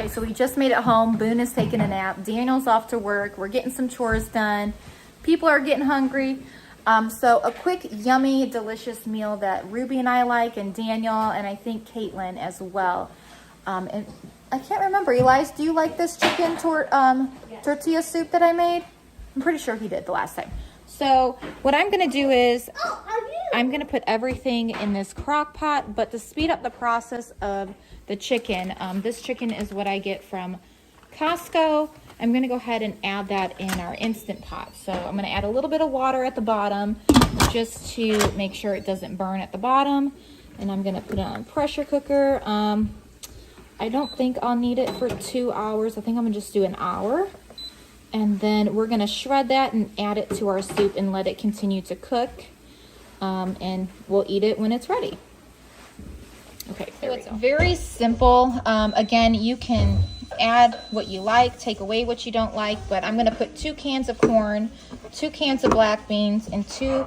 Okay, so we just made it home. Boone is taking a nap. Daniel's off to work. We're getting some chores done. People are getting hungry. So a quick, yummy, delicious meal that Ruby and I like, and Daniel, and I think Caitlin as well. And I can't remember. Elias, do you like this chicken tortilla soup that I made? I'm pretty sure he did the last time. So what I'm going to do is I'm going to put everything in this crock pot, but to speed up the process of the chicken, this chicken is what I get from Costco. I'm going to go ahead and add that in our Instant Pot. So I'm going to add a little bit of water at the bottom just to make sure it doesn't burn at the bottom. And I'm going to put it on pressure cooker. I don't think I'll need it for 2 hours. I think I'm going to just do an hour. And then we're going to shred that and add it to our soup and let it continue to cook. And we'll eat it when it's ready. Okay, so it's very simple. Again, you can add what you like, take away what you don't like, but I'm going to put 2 cans of corn, 2 cans of black beans, and 2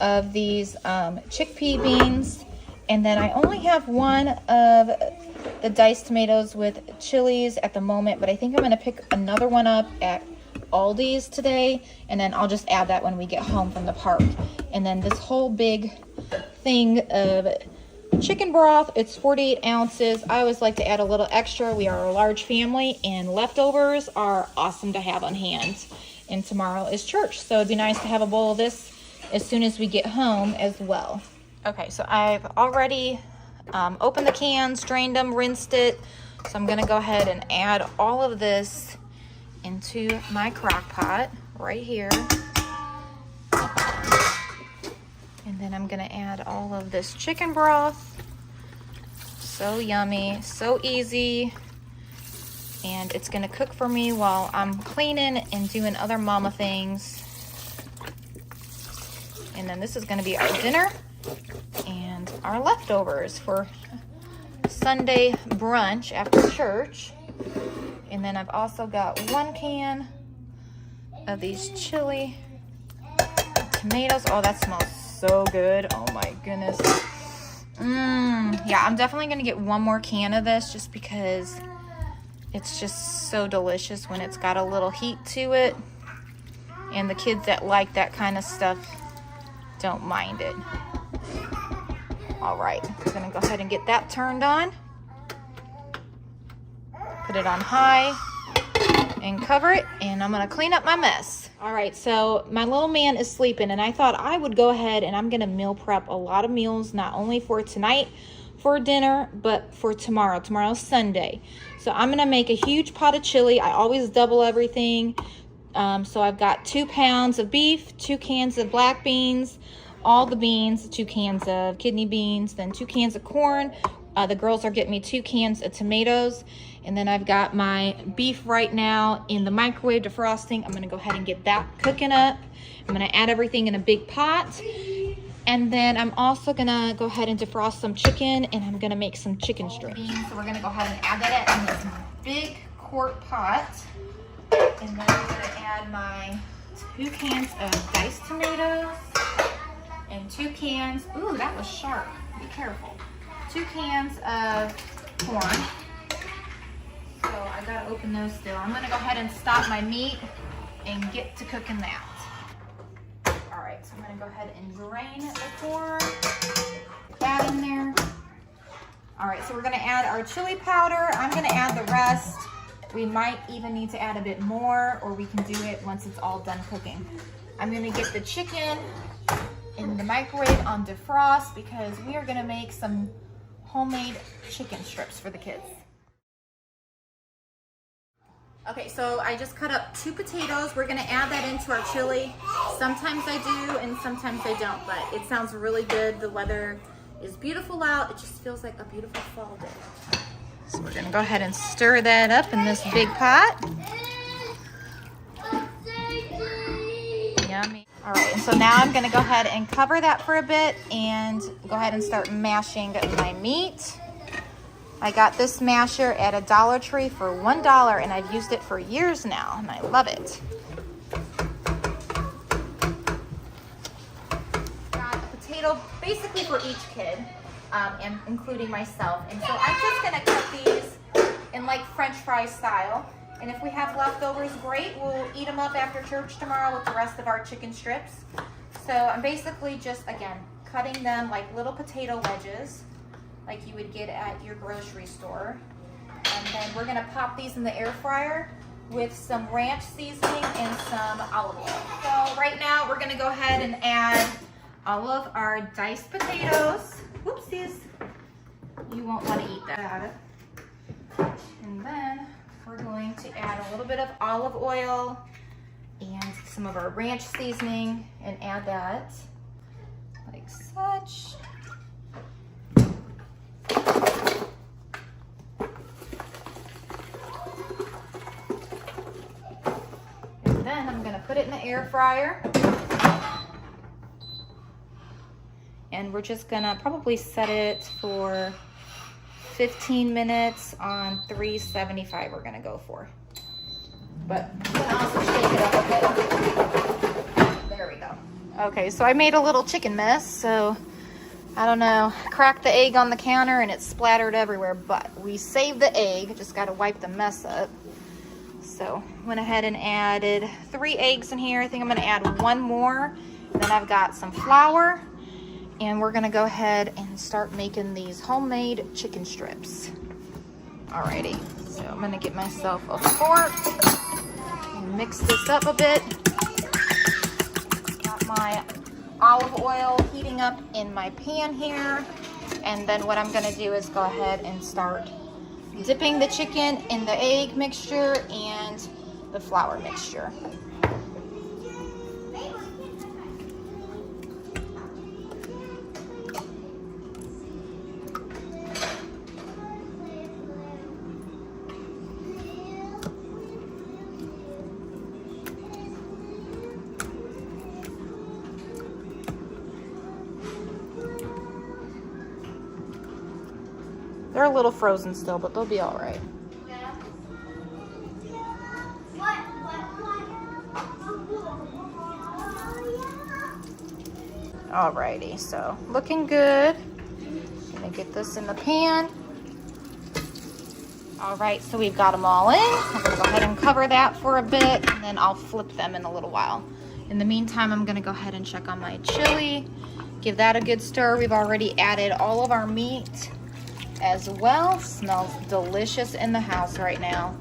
of these chickpea beans. And then I only have 1 of the diced tomatoes with chilies at the moment, but I think I'm going to pick another one up at Aldi's today, and then I'll just add that when we get home from the park. And then this whole big thing of chicken broth, it's 48 ounces. I always like to add a little extra. We are a large family, and leftovers are awesome to have on hand. And tomorrow is church, so it'd be nice to have a bowl of this as soon as we get home as well. Okay, so I've already opened the cans, drained them, rinsed it. So I'm gonna go ahead and add all of this into my crock pot right here. And then I'm gonna add all of this chicken broth. So yummy, so easy. And it's gonna cook for me while I'm cleaning and doing other mama things. And then this is gonna be our dinner and our leftovers for Sunday brunch after church. And then I've also got 1 can of these chili tomatoes. Oh, that smells so good. Oh my goodness. Yeah, I'm definitely gonna get 1 more can of this just because it's just so delicious when it's got a little heat to it. And the kids that like that kind of stuff don't mind it. All right, I'm gonna go ahead and get that turned on. Put it on high and cover it, and I'm gonna clean up my mess. All right, so my little man is sleeping, and I thought I would go ahead and I'm gonna meal prep a lot of meals, not only for tonight for dinner, but for tomorrow. Tomorrow's Sunday. So I'm gonna make a huge pot of chili. I always double everything. So I've got 2 pounds of beef, 2 cans of black beans, all the beans, 2 cans of kidney beans, then 2 cans of corn. The girls are getting me 2 cans of tomatoes. And then I've got my beef right now in the microwave defrosting. I'm gonna go ahead and get that cooking up. I'm gonna add everything in a big pot. And then I'm also gonna go ahead and defrost some chicken, and I'm gonna make some chicken strips. So we're gonna go ahead and add that in this big quart pot. And then I'm gonna add my 2 cans of diced tomatoes and 2 cans, ooh, that was sharp, be careful. 2 cans of corn. So I gotta open those still. I'm gonna go ahead and stop my meat and get to cooking that. All right, so I'm gonna go ahead and drain the corn, put that in there. All right, so we're gonna add our chili powder. I'm gonna add the rest. We might even need to add a bit more, or we can do it once it's all done cooking. I'm gonna get the chicken in the microwave on defrost because we are gonna make some homemade chicken strips for the kids. Okay, so I just cut up 2 potatoes. We're gonna add that into our chili. Sometimes I do and sometimes I don't, but it sounds really good. The weather is beautiful out. It just feels like a beautiful fall day. So we're gonna go ahead and stir that up in this big pot. Yummy. All right, and so now I'm gonna go ahead and cover that for a bit and go ahead and start mashing my meat. I got this masher at a Dollar Tree for $1, and I've used it for years now, and I love it. Got a potato basically for each kid, and including myself. And so I'm just gonna cut these in like French fry style. And if we have leftovers, great. We'll eat them up after church tomorrow with the rest of our chicken strips. So I'm basically just, again, cutting them like little potato wedges, like you would get at your grocery store. And then we're gonna pop these in the air fryer with some ranch seasoning and some olive oil. So right now we're gonna go ahead and add all of our diced potatoes. Whoopsies. You won't wanna eat that. And then we're going to add a little bit of olive oil and some of our ranch seasoning and add that like such. And then I'm gonna put it in the air fryer. And we're just gonna probably set it for 15 minutes on 375 we're gonna go for. But I'm gonna also shake it up a bit. There we go. Okay, so I made a little chicken mess, so I don't know, cracked the egg on the counter and it splattered everywhere, but we saved the egg, just gotta wipe the mess up. So went ahead and added 3 eggs in here. I think I'm gonna add 1 more. Then I've got some flour. And we're gonna go ahead and start making these homemade chicken strips. Alrighty, so I'm gonna get myself a fork and mix this up a bit. Got my olive oil heating up in my pan here. And then what I'm gonna do is go ahead and start dipping the chicken in the egg mixture and the flour mixture. They're a little frozen still, but they'll be all right. Alrighty, so looking good. Gonna get this in the pan. All right, so we've got them all in. I'm gonna go ahead and cover that for a bit, and then I'll flip them in a little while. In the meantime, I'm gonna go ahead and check on my chili. Give that a good stir. We've already added all of our meat as well. Smells delicious in the house right now.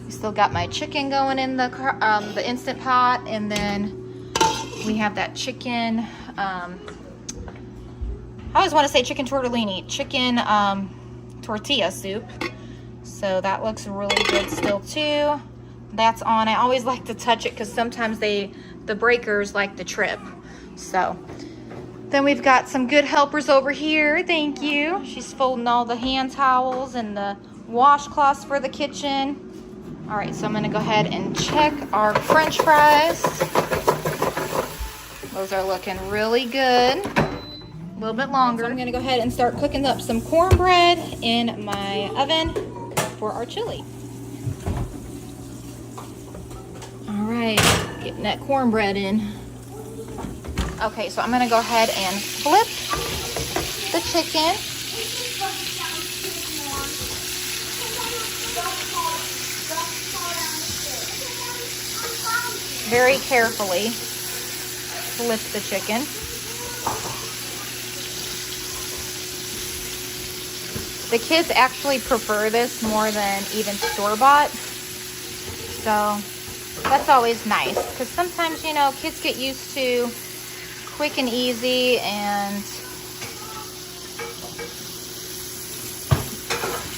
Still got my chicken going in the Instant Pot, and then we have that chicken. I always want to say chicken tortellini, chicken tortilla soup. So that looks really good still too. That's on. I always like to touch it because sometimes the breakers like to trip. So. Then we've got some good helpers over here. Thank you. She's folding all the hand towels and the washcloths for the kitchen. All right, so I'm gonna go ahead and check our French fries. Those are looking really good. A little bit longer. So I'm gonna go ahead and start cooking up some cornbread in my oven for our chili. All right, getting that cornbread in. Okay, so I'm gonna go ahead and flip the chicken. Very carefully flip the chicken. The kids actually prefer this more than even store-bought. So that's always nice, because sometimes, you know, kids get used to quick and easy, and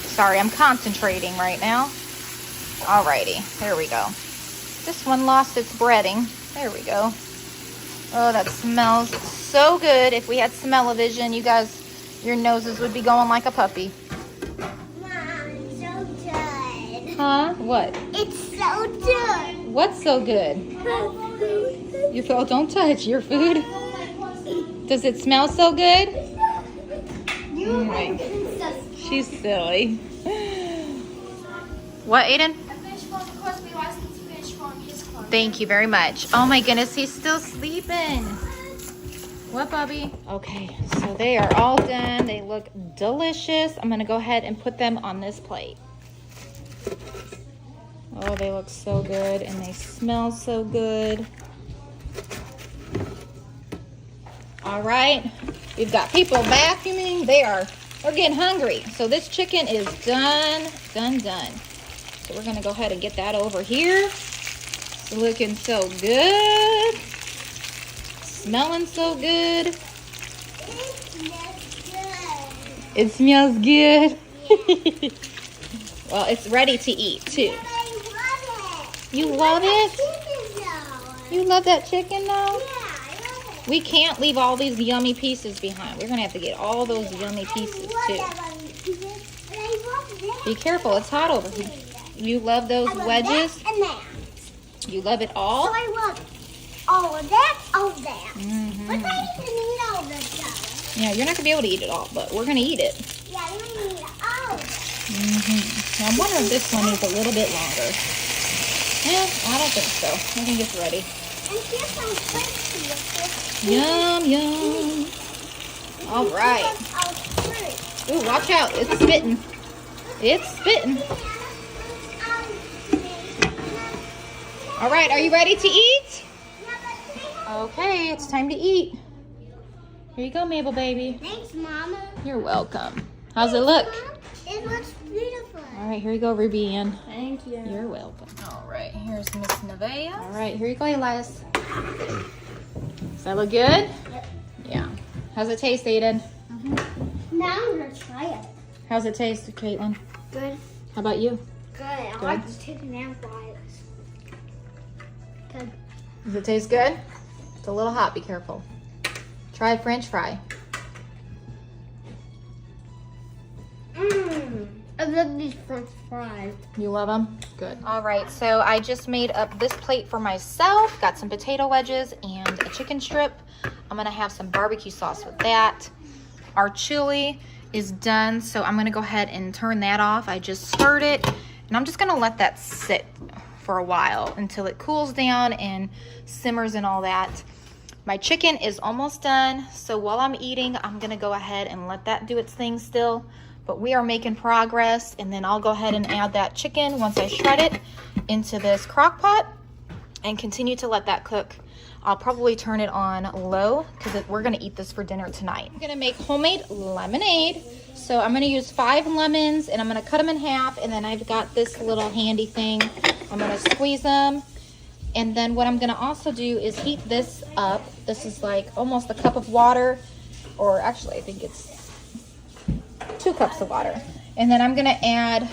sorry, I'm concentrating right now. Alrighty, there we go. This one lost its breading. There we go. Oh, that smells so good. If we had smell-o-vision, you guys, your noses would be going like a puppy. Mom, so good. Huh? What? It's so good. What's so good? Your food. Oh, don't touch your food. Does it smell so good? Right. She's silly. What, Aiden? Thank you very much. Oh my goodness, he's still sleeping. What, Bubby? Okay, so they are all done. They look delicious. I'm gonna go ahead and put them on this plate. Oh, they look so good and they smell so good. All right, we've got people vacuuming. They're getting hungry. So this chicken is done. So we're gonna go ahead and get that over here. It's looking so good. Smelling so good. It smells good. Well, it's ready to eat too. You love it? You love that chicken though? We can't leave all these yummy pieces behind. We're gonna have to get all those yummy pieces too. Be careful, it's hot over here. You love those wedges? You love it all? So I love all of that, all of that. But I can eat all of that. Yeah, you're not gonna be able to eat it all, but we're gonna eat it. Yeah, I'm gonna eat all of it. Now, I'm wondering if this one needs a little bit longer. Yeah, I don't think so. I think it's ready. And here's some crispy. Yum, yum. All right. Ooh, watch out. It's spitting. It's spitting. All right, are you ready to eat? Okay, it's time to eat. Here you go, Mabel, baby. Thanks, Mama. You're welcome. How's it look? It looks beautiful. All right, here you go, Ruby Ann. Thank you. You're welcome. All right, here's Miss Nevaeh. All right, here you go, Elias. Does that look good? Yep. Yeah. How's it taste, Aiden? Now I'm gonna try it. How's it taste, Caitlin? Good. How about you? Good. I like the chicken and fries. Good. Does it taste good? It's a little hot, be careful. Try French fry. I love these French fries. You love them? Good. All right, so I just made up this plate for myself. Got some potato wedges and a chicken strip. I'm gonna have some barbecue sauce with that. Our chili is done, so I'm gonna go ahead and turn that off. I just stirred it, and I'm just gonna let that sit for a while until it cools down and simmers and all that. My chicken is almost done, so while I'm eating, I'm gonna go ahead and let that do its thing still. But we are making progress, and then I'll go ahead and add that chicken once I shred it into this crock pot and continue to let that cook. I'll probably turn it on low because we're gonna eat this for dinner tonight. I'm gonna make homemade lemonade. So I'm gonna use 5 lemons and I'm gonna cut them in half, and then I've got this little handy thing. I'm gonna squeeze them. And then what I'm gonna also do is heat this up. This is like almost a cup of water, or actually I think it's 2 cups of water. And then I'm gonna add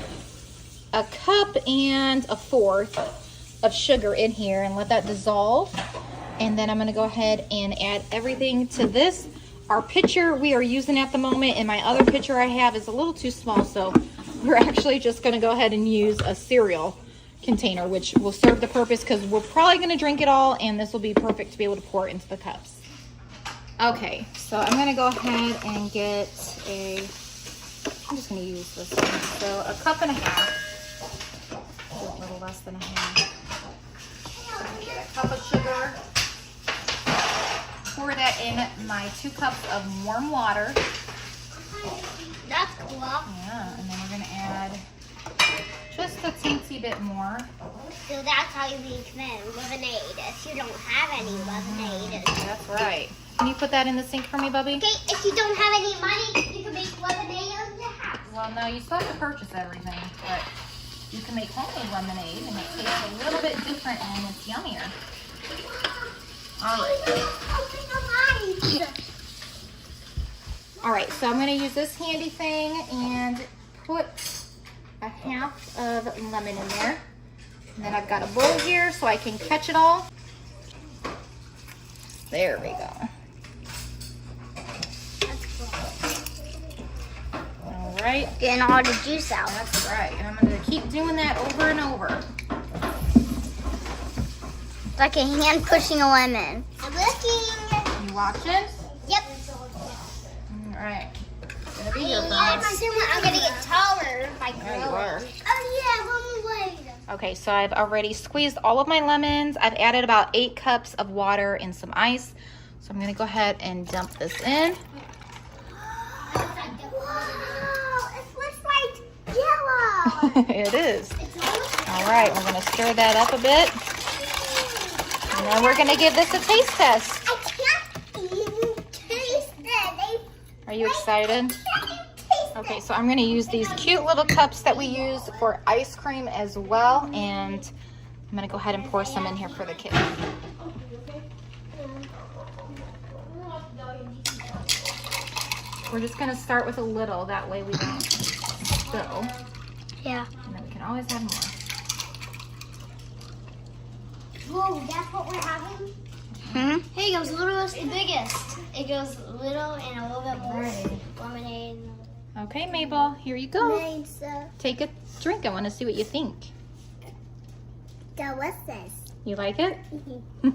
a cup and a 1/4 of sugar in here and let that dissolve. And then I'm gonna go ahead and add everything to this. Our pitcher we are using at the moment, and my other pitcher I have is a little too small, so we're actually just gonna go ahead and use a cereal container, which will serve the purpose because we're probably gonna drink it all, and this will be perfect to be able to pour it into the cups. Okay, so I'm gonna go ahead and get I'm just gonna use this one. So a cup and a half, a little less than a half. I'm gonna get a cup of sugar. Pour that in my 2 cups of warm water. That's cool. Yeah, and then we're gonna add just a teensy bit more. So that's how you make lemonade. If you don't have any lemonade. That's right. Can you put that in the sink for me, Bubby? Okay, if you don't have any money, you can make lemonade in the house. Well, no, you still have to purchase everything, but you can make homemade lemonade, and it tastes a little bit different and it's yummier. All right. All right, so I'm gonna use this handy thing and put a half of lemon in there. And then I've got a bowl here so I can catch it all. There we go. That's cool. All right. Getting all the juice out. That's right, and I'm gonna keep doing that over and over. It's like a hand pushing a lemon. I'm looking. You watching? Yep. All right. Gonna be here for I'm us. gonna get taller if I There you grow. are. Oh yeah, one more later. Okay, so I've already squeezed all of my lemons. I've added about 8 cups of water and some ice. So I'm gonna go ahead and dump this in. Wow, it looks like yellow. It is. All right, we're gonna stir that up a bit. And then we're gonna give this a taste test. I can't even taste it. Are you excited? Okay, so I'm gonna use these cute little cups that we use for ice cream as well. And I'm gonna go ahead and pour some in here for the kids. We're just gonna start with a little, that way we don't spill. Yeah. And then we can always have more. Whoa, that's what we're having? Hmm? Hey, it goes littlest to biggest. It goes little and a little bit more. Lemonade. Okay, Mabel, here you go. Nice. Take a drink. I want to see what you think. Delicious. You like it? All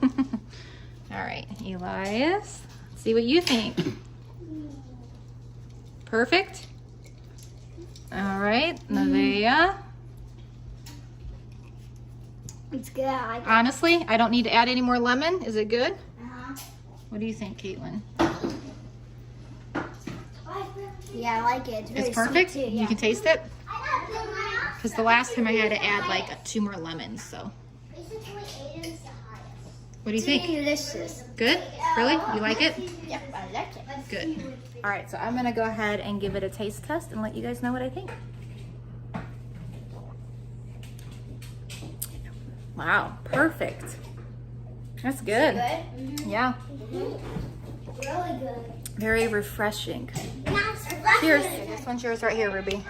right, Elias, see what you think. Perfect. All right, Nevaeh. It's good. I like it. Honestly, I don't need to add any more lemon. Is it good? Uh-huh. What do you think, Caitlin? Yeah, I like it. It's perfect? Too, yeah. You can taste it? Because the last time I had to add like 2 more lemons, so. What do you think? Delicious. Good? Really? You like it? Yep, I like it. Good. All right, so I'm gonna go ahead and give it a taste test and let you guys know what I think. Wow, perfect. That's good. Good? Yeah, Really good. very refreshing. Nice. Cheers. This one's yours right here, Ruby.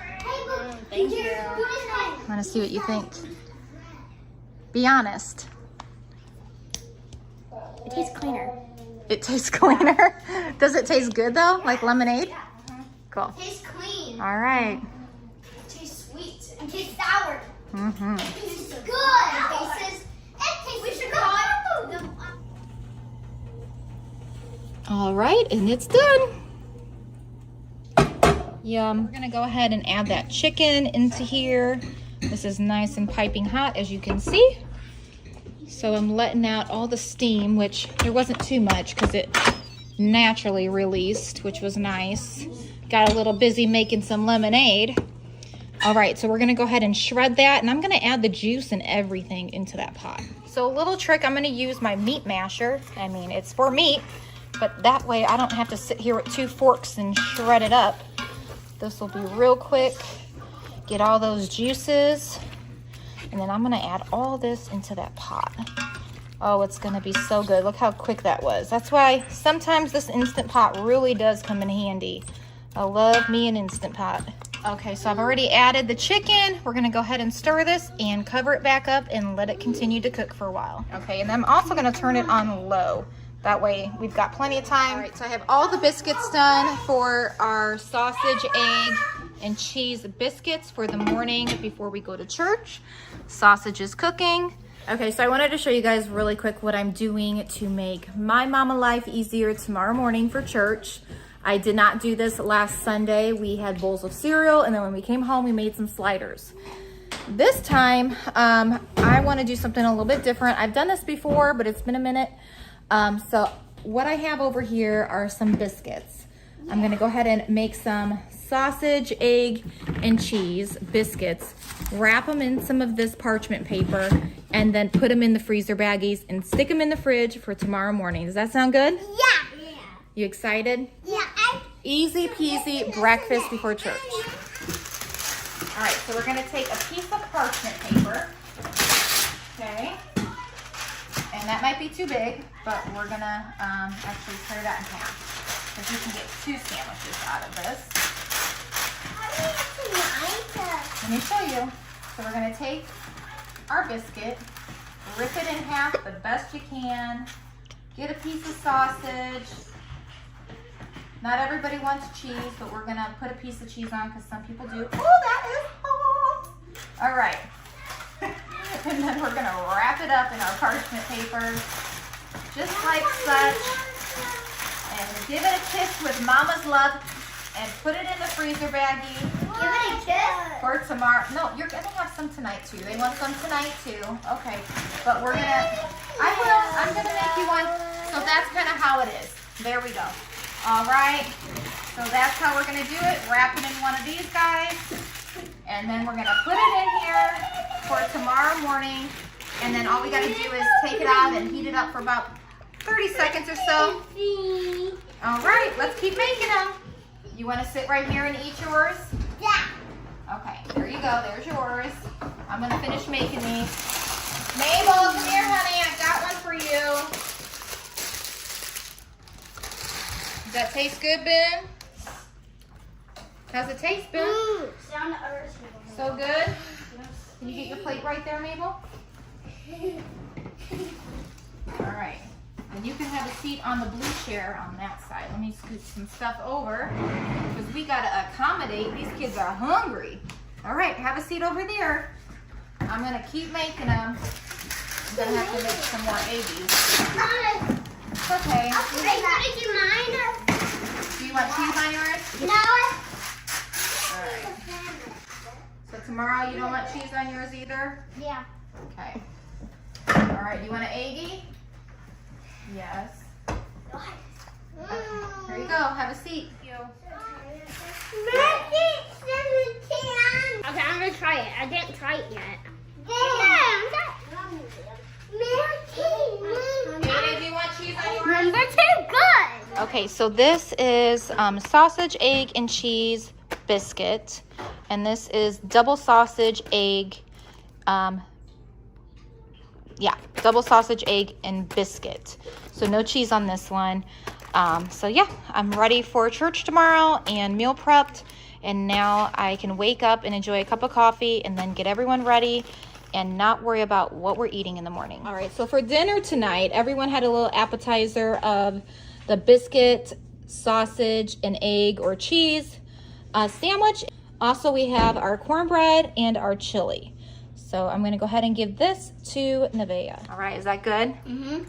Thank you. I wanna see what you think. Be honest. It tastes cleaner. It tastes cleaner. Does it taste good though? Like lemonade? Cool. It tastes clean. All right. It tastes sweet. It tastes sour. Mm-hmm. It tastes good. It tastes good. All right, and it's done. Yum. We're gonna go ahead and add that chicken into here. This is nice and piping hot, as you can see. So I'm letting out all the steam, which there wasn't too much because it naturally released, which was nice. Got a little busy making some lemonade. All right, so we're gonna go ahead and shred that, and I'm gonna add the juice and everything into that pot. So a little trick, I'm gonna use my meat masher. I mean, it's for meat, but that way I don't have to sit here with 2 forks and shred it up. This will be real quick. Get all those juices. And then I'm gonna add all this into that pot. Oh, it's gonna be so good. Look how quick that was. That's why sometimes this Instant Pot really does come in handy. I love me an Instant Pot. Okay, so I've already added the chicken. We're gonna go ahead and stir this and cover it back up and let it continue to cook for a while. Okay, and I'm also gonna turn it on low. That way we've got plenty of time. All right, so I have all the biscuits done for our sausage, egg, and cheese biscuits for the morning before we go to church. Sausage is cooking. Okay, so I wanted to show you guys really quick what I'm doing to make my mama life easier tomorrow morning for church. I did not do this last Sunday. We had bowls of cereal, and then when we came home, we made some sliders. This time, I want to do something a little bit different. I've done this before, but it's been a minute. So what I have over here are some biscuits. I'm gonna go ahead and make some sausage, egg, and cheese biscuits, wrap them in some of this parchment paper, and then put them in the freezer baggies and stick them in the fridge for tomorrow morning. Does that sound good? Yeah. You excited? Yeah. Easy peasy breakfast before church. All right, so we're gonna take a piece of parchment paper, okay? And that might be too big, but we're gonna actually tear that in half. Because you can get 2 sandwiches out of this. Let me show you. So we're gonna take our biscuit, rip it in half the best you can, get a piece of sausage. Not everybody wants cheese, but we're gonna put a piece of cheese on because some people do. Oh, that is hot! All right. And then we're gonna wrap it up in our parchment paper, just like such. And give it a kiss with Mama's love and put it in the freezer baggie. Give it a kiss. For tomorrow. No, you're gonna have some tonight too. They want some tonight too. Okay. But we're gonna, I'm gonna make you one. so that's kind of how it is. There we go. All right, so that's how we're gonna do it. Wrap it in one of these guys, and then we're gonna put it in here for tomorrow morning, and then all we gotta do is take it out and heat it up for about 30 seconds or so. All right, let's keep making them. You wanna sit right here and eat yours? Yeah. Okay, there you go, there's yours. I'm gonna finish making these. Mabel, come here, honey, I've got one for you. Does that taste good, Ben? How's it taste, Ben? So good? Can you get your plate right there, Mabel? All right. And you can have a seat on the blue chair on that side. Let me scoot some stuff over because we got to accommodate. These kids are hungry. All right, have a seat over there. I'm going to keep making them. I'm going to have to make some more eggies. It's okay. Do you want cheese on yours? No. All right. So tomorrow you don't want cheese on yours either? Yeah. Okay. All right, you want an eggie? Yes. Okay. Here you go. Have a seat. Okay, I'm gonna try it. I didn't try it yet. Aiden, do you want cheese on yours? Number 2, good. Okay, so this is sausage, egg, and cheese biscuit. And this is double sausage, egg, double sausage, egg, and biscuit. So no cheese on this one. So yeah, I'm ready for church tomorrow and meal prepped. And now I can wake up and enjoy a cup of coffee and then get everyone ready and not worry about what we're eating in the morning. All right, so for dinner tonight, everyone had a little appetizer of the biscuit, sausage, and egg or cheese sandwich. Also, we have our cornbread and our chili. So I'm gonna go ahead and give this to Nevaeh. All right, is that good? Mm-hmm.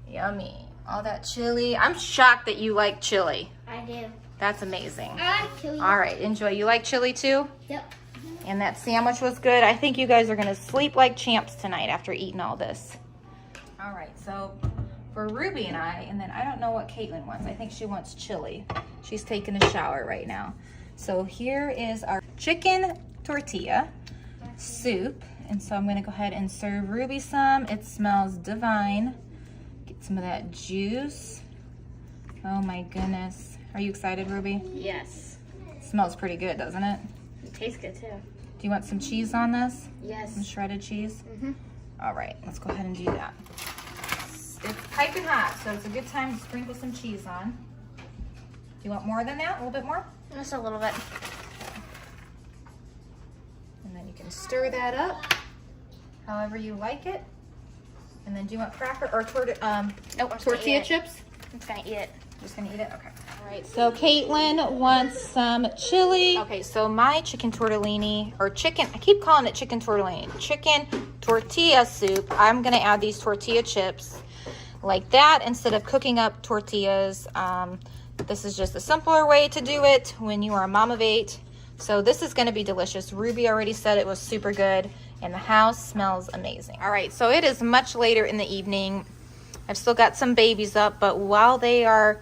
Yummy. All that chili. I'm shocked that you like chili. I do. That's amazing. I like chili. All right, enjoy. You like chili too? Yep. And that sandwich was good. I think you guys are gonna sleep like champs tonight after eating all this. All right, so for Ruby and then I don't know what Caitlin wants. I think she wants chili. She's taking a shower right now. So here is our chicken tortilla soup. And so I'm gonna go ahead and serve Ruby some. It smells divine. Get some of that juice. Oh my goodness. Are you excited, Ruby? Yes. It smells pretty good, doesn't it? It tastes good too. Do you want some cheese on this? Yes. Some shredded cheese? Mm-hmm. All right, let's go ahead and do that. It's piping hot, so it's a good time to sprinkle some cheese on. Do you want more than that? A little bit more? Just a little bit. And then you can stir that up however you like it. And then do you want cracker or tortilla chips? I'm just gonna eat it. Just gonna eat it? Okay. All right, so Caitlin wants some chili. Okay, so my chicken tortellini, or chicken, I keep calling it chicken tortellini, chicken tortilla soup. I'm gonna add these tortilla chips like that instead of cooking up tortillas. This is just a simpler way to do it when you are a mom of 8. So this is gonna be delicious. Ruby already said it was super good and the house smells amazing. All right, so it is much later in the evening. I've still got some babies up, but while they are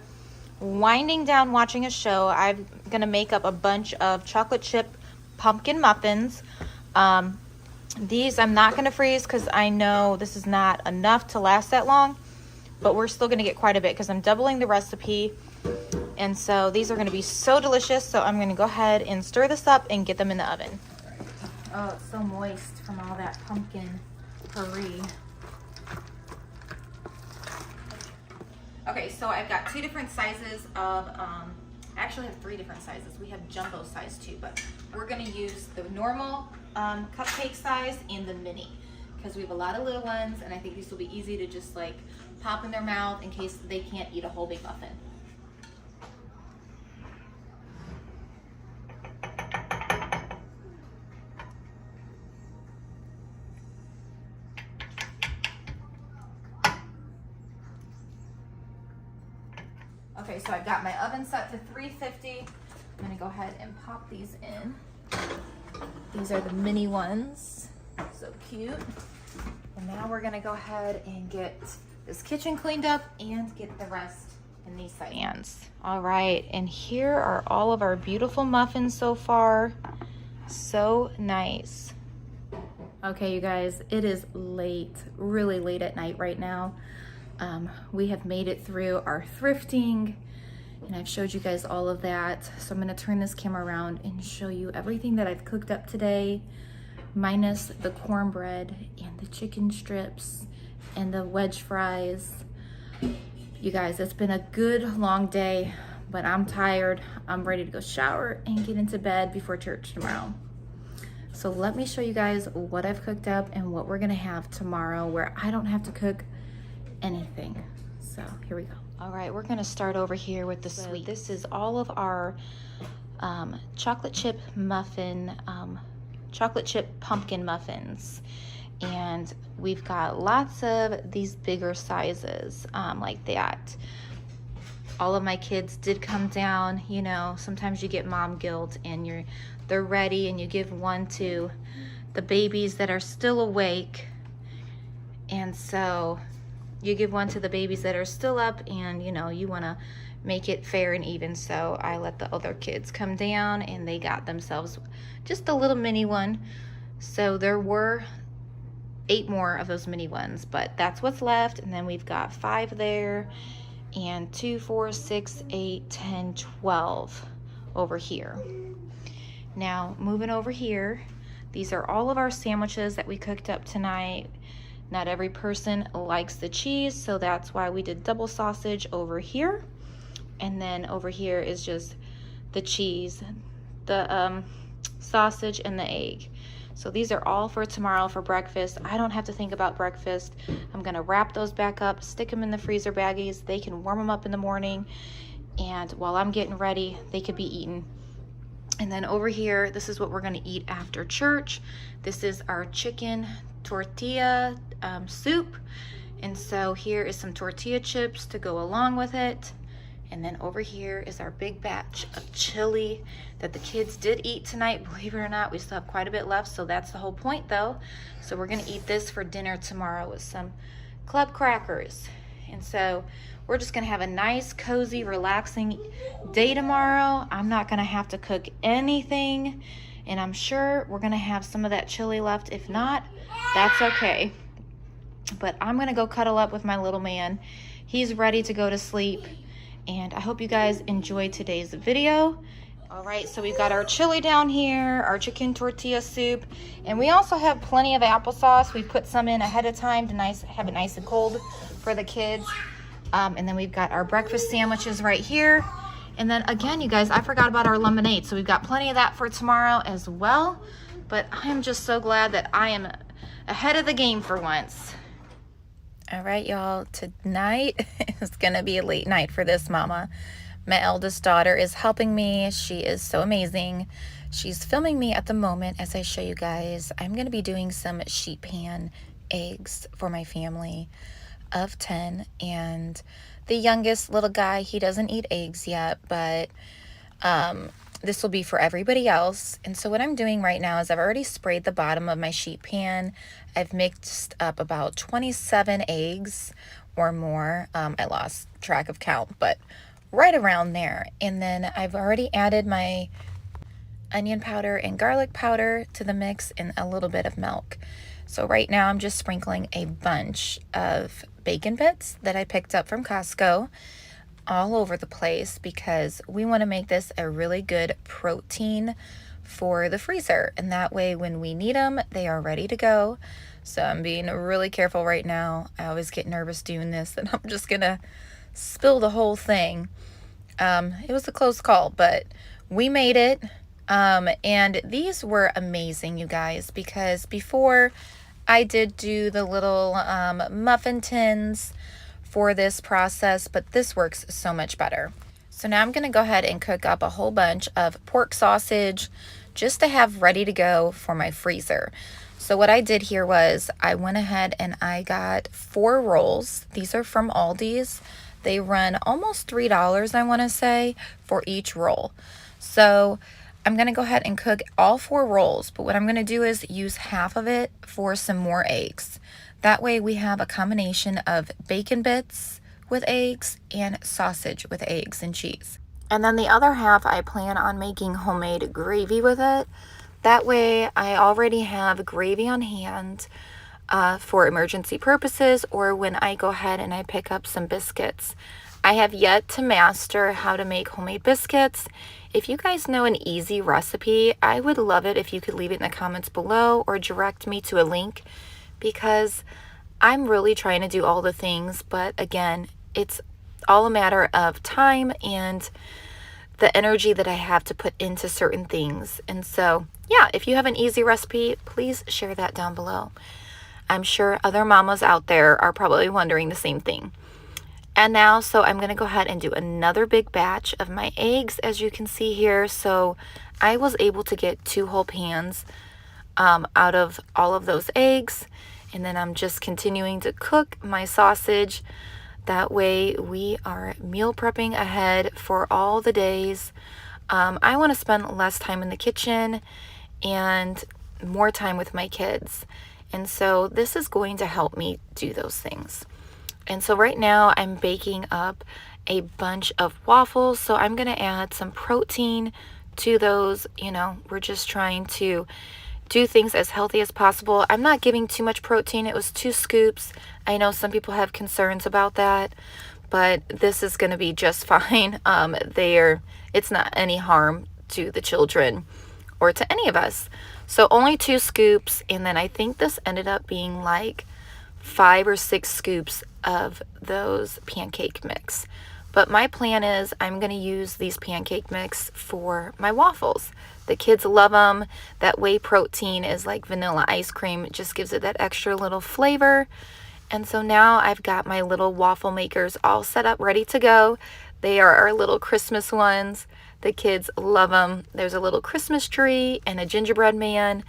winding down watching a show, I'm gonna make up a bunch of chocolate chip pumpkin muffins. These I'm not gonna freeze because I know this is not enough to last that long, but we're still gonna get quite a bit because I'm doubling the recipe. And so these are gonna be so delicious. So I'm gonna go ahead and stir this up and get them in the oven. Oh, it's so moist from all that pumpkin puree. Okay, so I've got 2 different sizes of, actually I have 3 different sizes. We have jumbo size too, but we're gonna use the normal cupcake size and the mini because we have a lot of little ones and I think these will be easy to just like pop in their mouth in case they can't eat a whole big muffin. Okay, so I've got my oven set to 350. I'm gonna go ahead and pop these in. These are the mini ones, so cute. And now we're gonna go ahead and get this kitchen cleaned up and get the rest in these pans. All right, and here are all of our beautiful muffins so far. So nice. Okay, you guys, it is late, really late at night right now. We have made it through our thrifting, and I've showed you guys all of that. So I'm gonna turn this camera around and show you everything that I've cooked up today, minus the cornbread and the chicken strips and the wedge fries. You guys, it's been a good long day, but I'm tired. I'm ready to go shower and get into bed before church tomorrow. So let me show you guys what I've cooked up and what we're gonna have tomorrow, where I don't have to cook anything. So here we go. All right, we're gonna start over here with the sweet. This is all of our chocolate chip pumpkin muffins. And we've got lots of these bigger sizes like that. All of my kids did come down. You know, sometimes you get mom guilt and they're ready, and you give one to the babies that are still awake. And so you give one to the babies that are still up, and you know, you want to make it fair and even. So I let the other kids come down, and they got themselves just a little mini one. So there were 8 more of those mini ones, but that's what's left. And then we've got 5 there, and 2, 4, 6, 8, 10, 12 over here. Now moving over here, these are all of our sandwiches that we cooked up tonight. Not every person likes the cheese, so that's why we did double sausage over here. And then over here is just the cheese, the sausage, and the egg. So these are all for tomorrow for breakfast. I don't have to think about breakfast. I'm gonna wrap those back up, stick them in the freezer baggies. They can warm them up in the morning, and while I'm getting ready, they could be eaten. And then over here, this is what we're gonna eat after church. This is our chicken tortilla soup. And so here is some tortilla chips to go along with it. And then over here is our big batch of chili that the kids did eat tonight. Believe it or not, we still have quite a bit left, so that's the whole point though. So we're gonna eat this for dinner tomorrow with some club crackers. And so we're just gonna have a nice, cozy, relaxing day tomorrow. I'm not gonna have to cook anything, and I'm sure we're gonna have some of that chili left. If not, that's okay. But I'm gonna go cuddle up with my little man. He's ready to go to sleep. And I hope you guys enjoyed today's video. All right, so we've got our chili down here, our chicken tortilla soup, and we also have plenty of applesauce. We put some in ahead of time to have it nice and cold for the kids. And then we've got our breakfast sandwiches right here. And then again, you guys, I forgot about our lemonade. So we've got plenty of that for tomorrow as well. But I am just so glad that I am ahead of the game for once. All right, y'all, tonight is gonna be a late night for this mama. My eldest daughter is helping me. She is so amazing. She's filming me at the moment as I show you guys. I'm gonna be doing some sheet pan eggs for my family of 10. And the youngest little guy, he doesn't eat eggs yet, but this will be for everybody else. And so what I'm doing right now is I've already sprayed the bottom of my sheet pan. I've mixed up about 27 eggs or more. I lost track of count, but right around there. And then I've already added my onion powder and garlic powder to the mix and a little bit of milk. So right now I'm just sprinkling a bunch of bacon bits that I picked up from Costco all over the place, because we want to make this a really good protein for the freezer, and that way when we need them, they are ready to go. So I'm being really careful right now. I always get nervous doing this, and I'm just gonna spill the whole thing. It was a close call, but we made it. And these were amazing, you guys, because before I did do the little muffin tins for this process, but this works so much better. So now I'm gonna go ahead and cook up a whole bunch of pork sausage just to have ready to go for my freezer. So what I did here was I went ahead and I got 4 rolls. These are from Aldi's. They run almost $3, I wanna say, for each roll. So I'm going to go ahead and cook all 4 rolls, but what I'm going to do is use half of it for some more eggs. That way we have a combination of bacon bits with eggs and sausage with eggs and cheese. And then the other half I plan on making homemade gravy with it. That way I already have gravy on hand for emergency purposes, or when I go ahead and I pick up some biscuits. I have yet to master how to make homemade biscuits. If you guys know an easy recipe, I would love it if you could leave it in the comments below or direct me to a link, because I'm really trying to do all the things, but again, it's all a matter of time and the energy that I have to put into certain things. And so, yeah, if you have an easy recipe, please share that down below. I'm sure other mamas out there are probably wondering the same thing. And now, so I'm going to go ahead and do another big batch of my eggs, as you can see here. So I was able to get 2 whole pans out of all of those eggs. And then I'm just continuing to cook my sausage. That way we are meal prepping ahead for all the days. I want to spend less time in the kitchen and more time with my kids. And so this is going to help me do those things. And so right now I'm baking up a bunch of waffles. So I'm going to add some protein to those. You know, we're just trying to do things as healthy as possible. I'm not giving too much protein. It was 2 scoops. I know some people have concerns about that, but this is going to be just fine. It's not any harm to the children or to any of us. So only 2 scoops. And then I think this ended up being like 5 or 6 scoops of those pancake mix. But my plan is I'm going to use these pancake mix for my waffles. The kids love them. That whey protein is like vanilla ice cream. It just gives it that extra little flavor. And so now I've got my little waffle makers all set up, ready to go. They are our little Christmas ones. The kids love them. There's a little Christmas tree and a gingerbread man.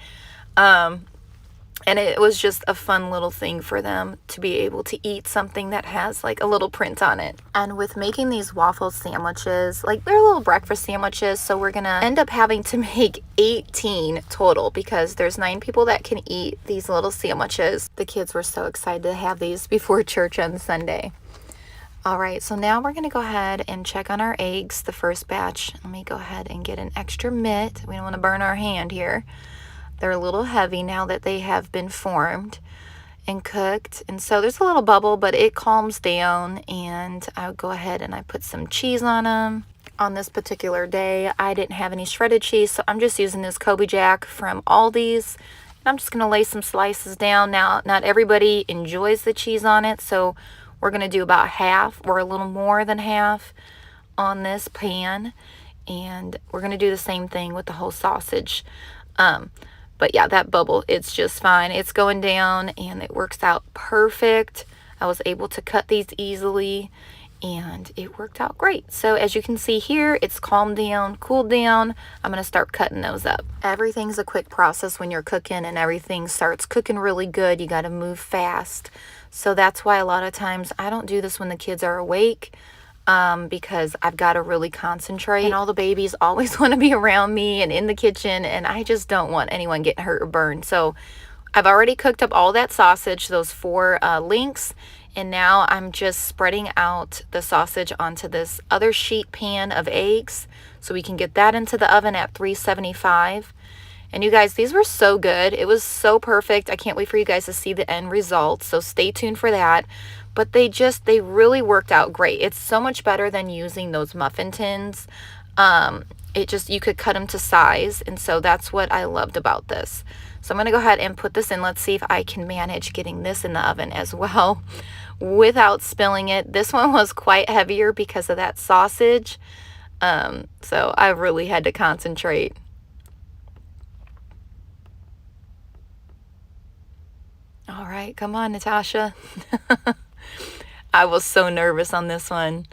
And it was just a fun little thing for them to be able to eat something that has like a little print on it. And with making these waffle sandwiches, like they're little breakfast sandwiches, so we're gonna end up having to make 18 total because there's 9 people that can eat these little sandwiches. The kids were so excited to have these before church on Sunday. All right, so now we're gonna go ahead and check on our eggs, the first batch. Let me go ahead and get an extra mitt. We don't wanna burn our hand here. They're a little heavy now that they have been formed and cooked. And so there's a little bubble, but it calms down. And I'll go ahead and I put some cheese on them. On this particular day, I didn't have any shredded cheese, so I'm just using this Kobe Jack from Aldi's. And I'm just going to lay some slices down. Now, not everybody enjoys the cheese on it, so we're going to do about half or a little more than half on this pan. And we're going to do the same thing with the whole sausage. But yeah, that bubble, it's just fine. It's going down and it works out perfect. I was able to cut these easily and it worked out great. So as you can see here, it's calmed down, cooled down. I'm going to start cutting those up. Everything's a quick process when you're cooking, and everything starts cooking really good. You got to move fast. So that's why a lot of times I don't do this when the kids are awake. Because I've got to really concentrate, and all the babies always want to be around me and in the kitchen, and I just don't want anyone getting hurt or burned. So I've already cooked up all that sausage, those 4 links, and now I'm just spreading out the sausage onto this other sheet pan of eggs so we can get that into the oven at 375. And you guys, these were so good. It was so perfect. I can't wait for you guys to see the end result, so stay tuned for that. But they really worked out great. It's so much better than using those muffin tins. You could cut them to size. And so that's what I loved about this. So I'm going to go ahead and put this in. Let's see if I can manage getting this in the oven as well without spilling it. This one was quite heavier because of that sausage. So I really had to concentrate. All right, come on, Natasha. I was so nervous on this one.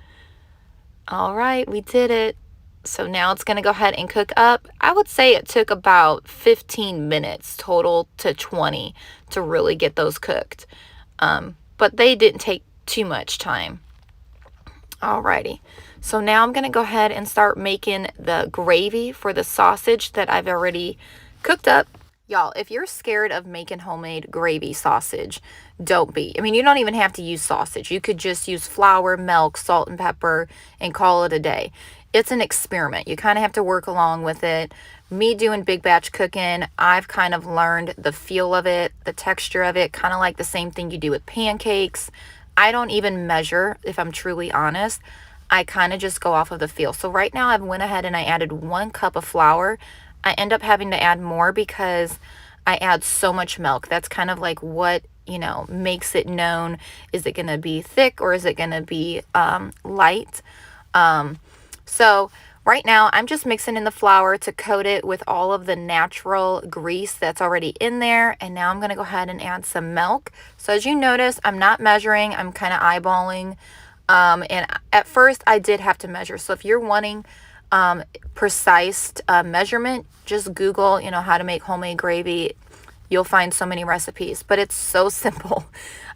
All right, we did it. So now it's going to go ahead and cook up. I would say it took about 15 minutes total to 20 to really get those cooked. But they didn't take too much time. Alrighty. So now I'm going to go ahead and start making the gravy for the sausage that I've already cooked up. Y'all, if you're scared of making homemade gravy sausage, don't be. I mean, you don't even have to use sausage. You could just use flour, milk, salt, and pepper and call it a day. It's an experiment. You kind of have to work along with it. Me doing big batch cooking, I've kind of learned the feel of it, the texture of it, kind of like the same thing you do with pancakes. I don't even measure, if I'm truly honest. I kind of just go off of the feel. So right now I've went ahead and I added 1 cup of flour. I end up having to add more because I add so much milk. That's kind of like what, you know, makes it known. Is it going to be thick or is it going to be light? So right now I'm just mixing in the flour to coat it with all of the natural grease that's already in there. And now I'm going to go ahead and add some milk. So as you notice, I'm not measuring. I'm kind of eyeballing. And at first I did have to measure. So if you're wanting precise measurement, just Google, you know, how to make homemade gravy. You'll find so many recipes, but it's so simple.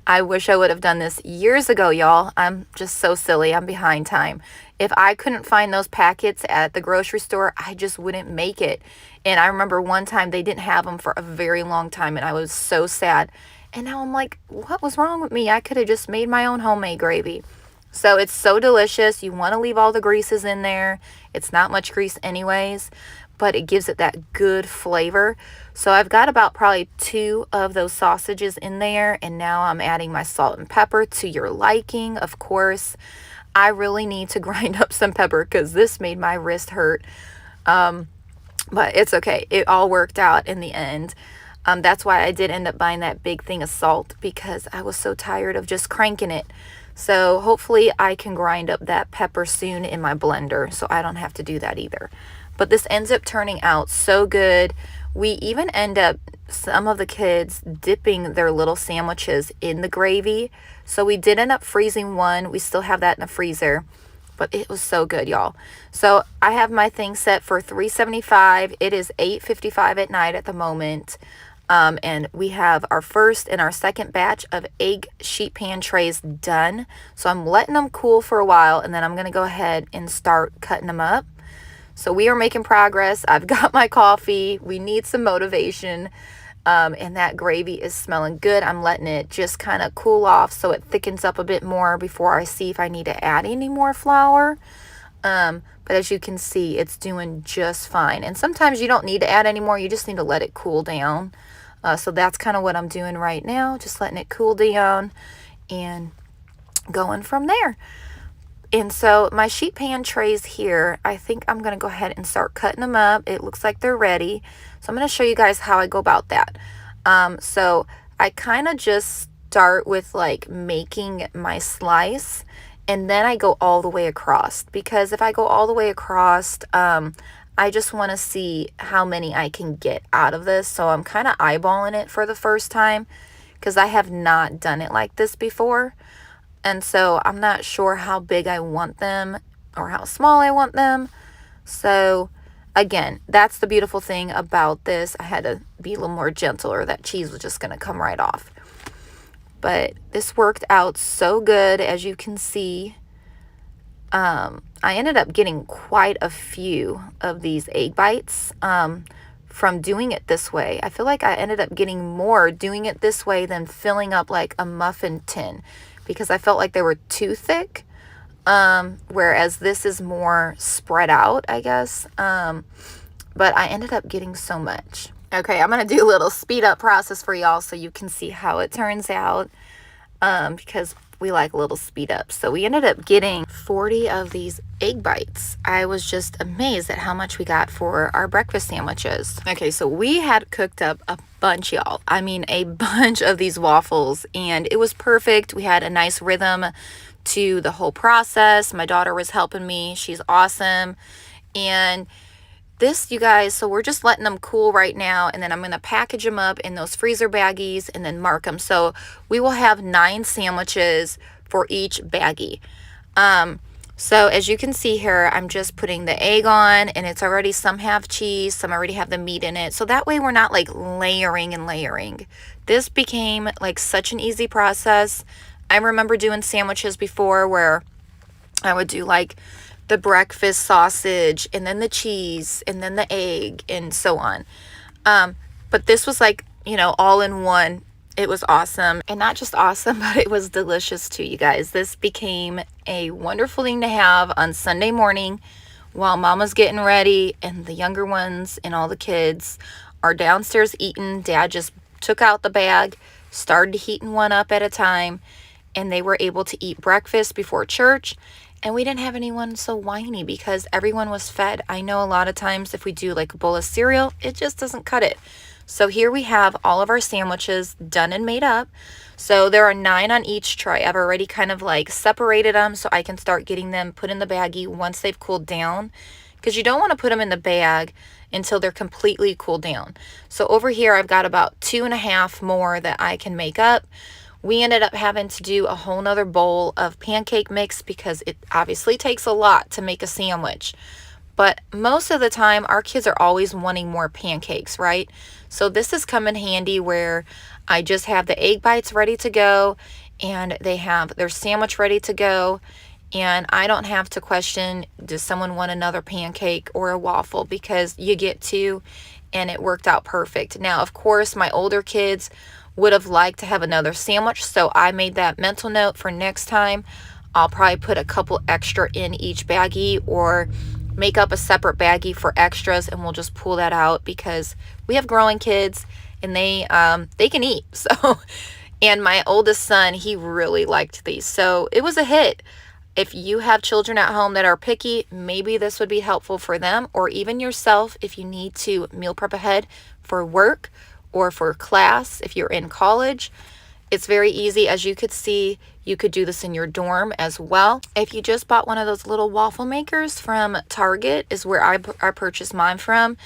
I wish I would have done this years ago, y'all. I'm just so silly. I'm behind time. If I couldn't find those packets at the grocery store, I just wouldn't make it. And I remember one time they didn't have them for a very long time, and I was so sad. And now I'm like, what was wrong with me? I could have just made my own homemade gravy. So it's so delicious. You want to leave all the greases in there. It's not much grease anyways, but it gives it that good flavor. So I've got about probably 2 of those sausages in there, and now I'm adding my salt and pepper to your liking, of course. I really need to grind up some pepper because this made my wrist hurt. But it's okay. It all worked out in the end. That's why I did end up buying that big thing of salt, because I was so tired of just cranking it. So hopefully I can grind up that pepper soon in my blender so I don't have to do that either. But this ends up turning out so good. We even end up, some of the kids, dipping their little sandwiches in the gravy. So we did end up freezing one. We still have that in the freezer. But it was so good, y'all. So I have my thing set for $3.75. It is $8.55 at night at the moment. And we have our first and our second batch of egg sheet pan trays done. So I'm letting them cool for a while, and then I'm going to go ahead and start cutting them up. So we are making progress. I've got my coffee. We need some motivation. And that gravy is smelling good. I'm letting it just kind of cool off so it thickens up a bit more before I see if I need to add any more flour. But as you can see, it's doing just fine. And sometimes you don't need to add any more. You just need to let it cool down. So that's kind of what I'm doing right now. Just letting it cool down and going from there. And so my sheet pan trays here, I think I'm going to go ahead and start cutting them up. It looks like they're ready. So I'm going to show you guys how I go about that. So I kind of just start with like making my slice, and then I go all the way across, because if I go all the way across, I just want to see how many I can get out of this. So I'm kind of eyeballing it for the first time because I have not done it like this before. And so I'm not sure how big I want them or how small I want them. So again, that's the beautiful thing about this. I had to be a little more gentle or that cheese was just going to come right off. But this worked out so good, as you can see. I ended up getting quite a few of these egg bites from doing it this way. I feel like I ended up getting more doing it this way than filling up like a muffin tin, because I felt like they were too thick, whereas this is more spread out, I guess. But I ended up getting so much. Okay, I'm going to do a little speed up process for y'all so you can see how it turns out, because we like a little speed up. So we ended up getting 40 of these egg bites. I was just amazed at how much we got for our breakfast sandwiches. Okay, so we had cooked up a bunch, y'all. I mean, a bunch of these waffles, and it was perfect. We had a nice rhythm to the whole process. My daughter was helping me. She's awesome. And this, you guys, so we're just letting them cool right now, and then I'm going to package them up in those freezer baggies and then mark them. So we will have 9 sandwiches for each baggie. So as you can see here, I'm just putting the egg on, and it's already, some have cheese, some already have the meat in it. So that way we're not like layering and layering. This became like such an easy process. I remember doing sandwiches before where I would do like the breakfast sausage and then the cheese and then the egg and so on. But this was like, you know, all in one. It was awesome. And not just awesome, but it was delicious too, you guys. This became a wonderful thing to have on Sunday morning while Mama's getting ready and the younger ones and all the kids are downstairs eating. Dad just took out the bag, started heating one up at a time, and they were able to eat breakfast before church. And we didn't have anyone so whiny because everyone was fed. I know a lot of times if we do like a bowl of cereal, it just doesn't cut it. So here we have all of our sandwiches done and made up. So there are 9 on each tray. I've already kind of like separated them so I can start getting them put in the baggie once they've cooled down, because you don't want to put them in the bag until they're completely cooled down. So over here I've got about 2.5 more that I can make up. We ended up having to do a whole nother bowl of pancake mix because it obviously takes a lot to make a sandwich. But most of the time, our kids are always wanting more pancakes, right? So this has come in handy where I just have the egg bites ready to go and they have their sandwich ready to go. And I don't have to question, does someone want another pancake or a waffle? Because you get 2 and it worked out perfect. Now, of course, my older kids would have liked to have another sandwich. So I made that mental note for next time. I'll probably put a couple extra in each baggie or make up a separate baggie for extras, and we'll just pull that out because we have growing kids and they can eat. So, and my oldest son, he really liked these. So it was a hit. If you have children at home that are picky, maybe this would be helpful for them, or even yourself if you need to meal prep ahead for work or for class if you're in college. It's very easy. As you could see, you could do this in your dorm as well. If you just bought one of those little waffle makers from Target, is where I purchased mine from,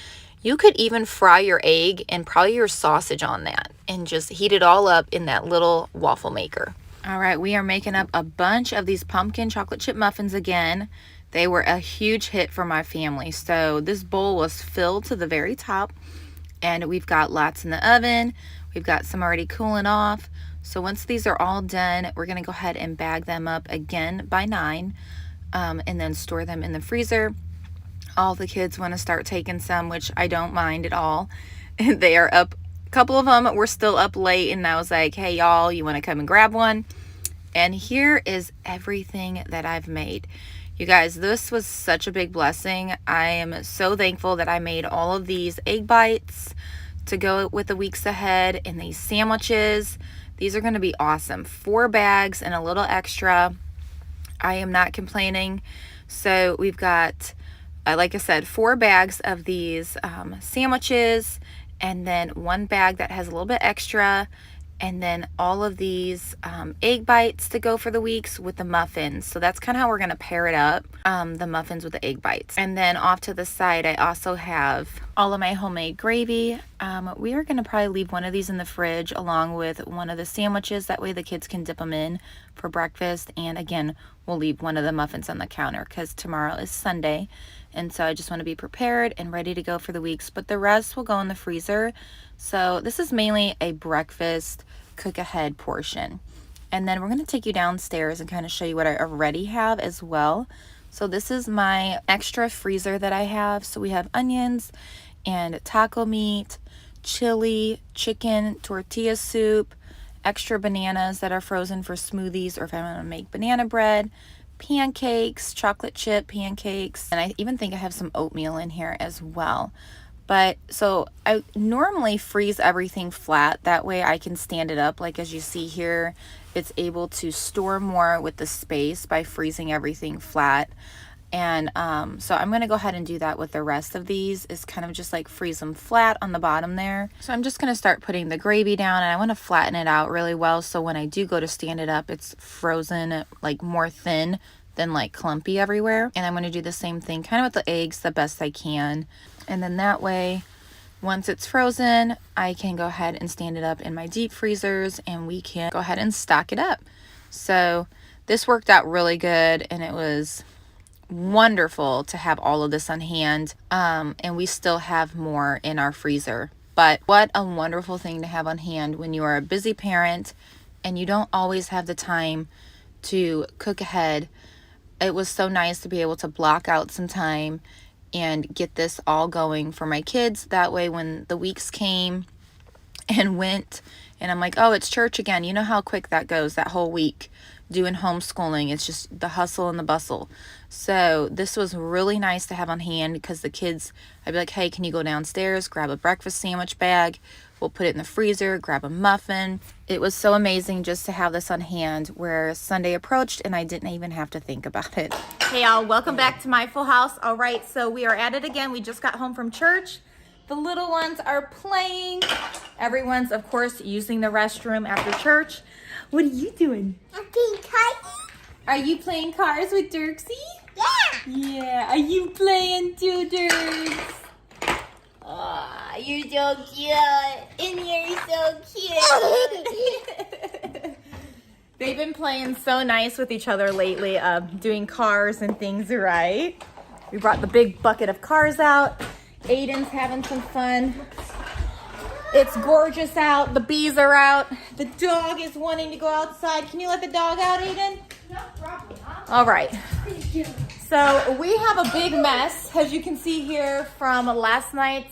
you could even fry your egg and probably your sausage on that and just heat it all up in that little waffle maker. All right, we are making up a bunch of these pumpkin chocolate chip muffins again. They were a huge hit for my family. So this bowl was filled to the very top, and we've got lots in the oven. We've got some already cooling off. So once these are all done, we're going to go ahead and bag them up again by 9 and then store them in the freezer. All the kids want to start taking some, which I don't mind at all. They are up. A couple of them were still up late, and I was like, hey, y'all, you want to come and grab one? And here is everything that I've made. You guys, this was such a big blessing. I am so thankful that I made all of these egg bites to go with the weeks ahead and these sandwiches. These are going to be awesome. 4 bags and a little extra. I am not complaining. So we've got, like I said, 4 bags of these sandwiches, and then 1 bag that has a little bit extra, and then all of these egg bites to go for the weeks with the muffins. So that's kind of how we're going to pair it up, the muffins with the egg bites. And then off to the side, I also have all of my homemade gravy. We are going to probably leave one of these in the fridge along with one of the sandwiches. That way the kids can dip them in for breakfast. And again, we'll leave one of the muffins on the counter because tomorrow is Sunday. And so I just want to be prepared and ready to go for the weeks. But the rest will go in the freezer. So this is mainly a breakfast cook ahead portion. And then we're going to take you downstairs and kind of show you what I already have as well. So this is my extra freezer that I have. So we have onions and taco meat, chili, chicken, tortilla soup, extra bananas that are frozen for smoothies or if I want to make banana bread, pancakes, chocolate chip pancakes, and I even think I have some oatmeal in here as well. But so I normally freeze everything flat, that way I can stand it up. Like as you see here, it's able to store more with the space by freezing everything flat. And so I'm going to go ahead and do that with the rest of these, is kind of just like freeze them flat on the bottom there. So I'm just going to start putting the gravy down, and I want to flatten it out really well so when I do go to stand it up, it's frozen like more thin than like clumpy everywhere. And I'm going to do the same thing kind of with the eggs the best I can. And then that way, once it's frozen, I can go ahead and stand it up in my deep freezers and we can go ahead and stock it up. So this worked out really good, and it was wonderful to have all of this on hand. And we still have more in our freezer. But what a wonderful thing to have on hand when you are a busy parent and you don't always have the time to cook ahead. it was so nice to be able to block out some time and get this all going for my kids. That way when the weeks came and went and I'm like, oh, it's church again. You know how quick that goes, that whole week doing homeschooling. It's just the hustle and the bustle. So this was really nice to have on hand because the kids, I'd be like, hey, can you go downstairs, grab a breakfast sandwich bag? We'll put it in the freezer, grab a muffin. It was so amazing just to have this on hand where Sunday approached and I didn't even have to think about it. Hey y'all, welcome back to my full house. All right, so we are at it again. We just got home from church. The little ones are playing. Everyone's, of course, using the restroom after church. What are you doing? I'm playing cars. Are you playing cars with Dirksy? Yeah. Yeah. Are you playing too, Dirks? Aw, you're so cute. And you're so cute. They've been playing so nice with each other lately, doing cars and things, right? We brought the big bucket of cars out. Aiden's having some fun. It's gorgeous out. The bees are out. The dog is wanting to go outside. Can you let the dog out, Aiden? No problem. All right. So we have a big mess, as you can see here from last night's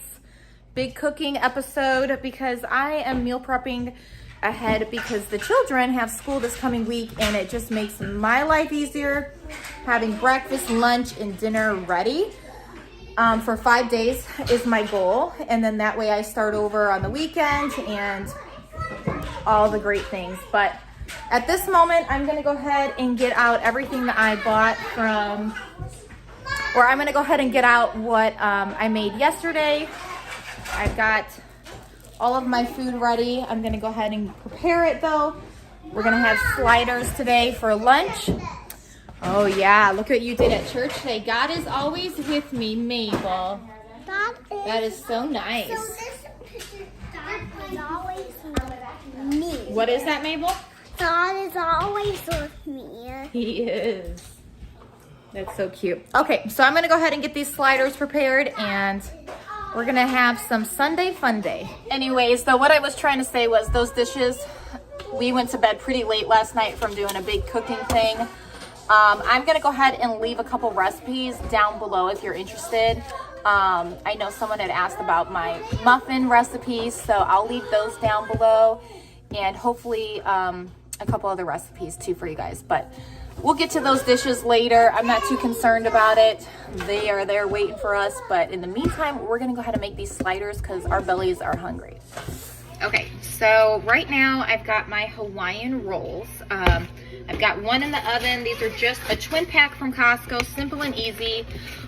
big cooking episode, because I am meal prepping ahead because the children have school this coming week and it just makes my life easier having breakfast, lunch, and dinner ready. For 5 days is my goal, and then that way I start over on the weekend and all the great things. But at this moment, I'm gonna go ahead and get out everything that I bought from, or I'm gonna go ahead and get out what I made yesterday. I've got all of my food ready. I'm gonna go ahead and prepare it though. We're gonna have sliders today for lunch. Oh yeah, look what you did at church today. God is always with me, Mabel. That is so nice. So this picture, God is always with me. What is that, Mabel? God is always with me. He is. That's so cute. Okay, so I'm gonna go ahead and get these sliders prepared and we're gonna have some Sunday fun day. Anyways, though, what I was trying to say was those dishes, we went to bed pretty late last night from doing a big cooking thing. I'm gonna go ahead and leave a couple recipes down below if you're interested. I know someone had asked about my muffin recipes, so I'll leave those down below, and hopefully a couple other recipes too for you guys. But we'll get to those dishes later. I'm not too concerned about it. They are there waiting for us, but in the meantime, we're gonna go ahead and make these sliders because our bellies are hungry. Okay, so right now I've got my Hawaiian rolls. I've got one in the oven. These are just a twin pack from Costco, simple and easy.